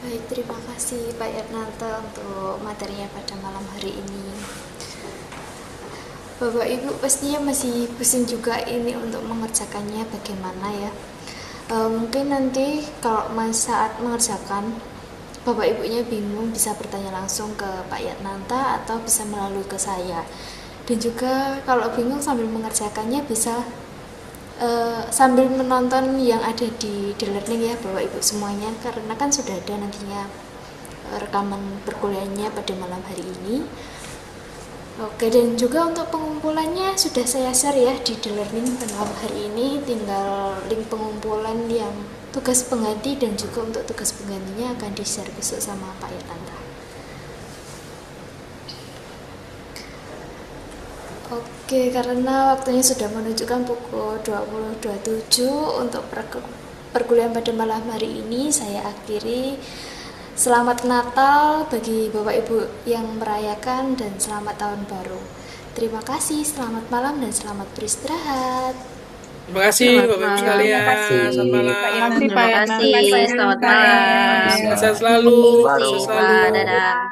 Baik, terima kasih Pak Yatnanta untuk materinya pada malam hari ini. Bapak Ibu pastinya masih pusing juga ini untuk mengerjakannya bagaimana ya. Mungkin nanti kalau saat mengerjakan Bapak Ibunya bingung bisa bertanya langsung ke Pak Yatnanta atau bisa melalui ke saya. Dan juga kalau bingung sambil mengerjakannya bisa sambil menonton yang ada di learning ya Bapak Ibu semuanya, karena kan sudah ada nantinya rekaman perkuliahannya pada malam hari ini. Oke, dan juga untuk pengumpulannya sudah saya share ya di learning pada malam hari ini, tinggal link pengumpulan yang tugas pengganti dan juga untuk tugas penggantinya akan di share besok sama Pak Yatanta. Oke, karena waktunya sudah menunjukkan pukul 20.27 untuk perkuliahan pada malam hari ini, saya akhiri. Selamat Natal bagi Bapak Ibu yang merayakan dan selamat tahun baru. Terima kasih, selamat malam dan selamat beristirahat. Terima kasih Selamat Bapak Ibu malam. sekalian. Terima kasih Selamat malam. Pak Terima Yatnanta. kasih Pak Terima Yatnanta, kasih. Pak Selamat Yatnanta. malam. Sehat selalu. baru. Sehat selalu. Dadah.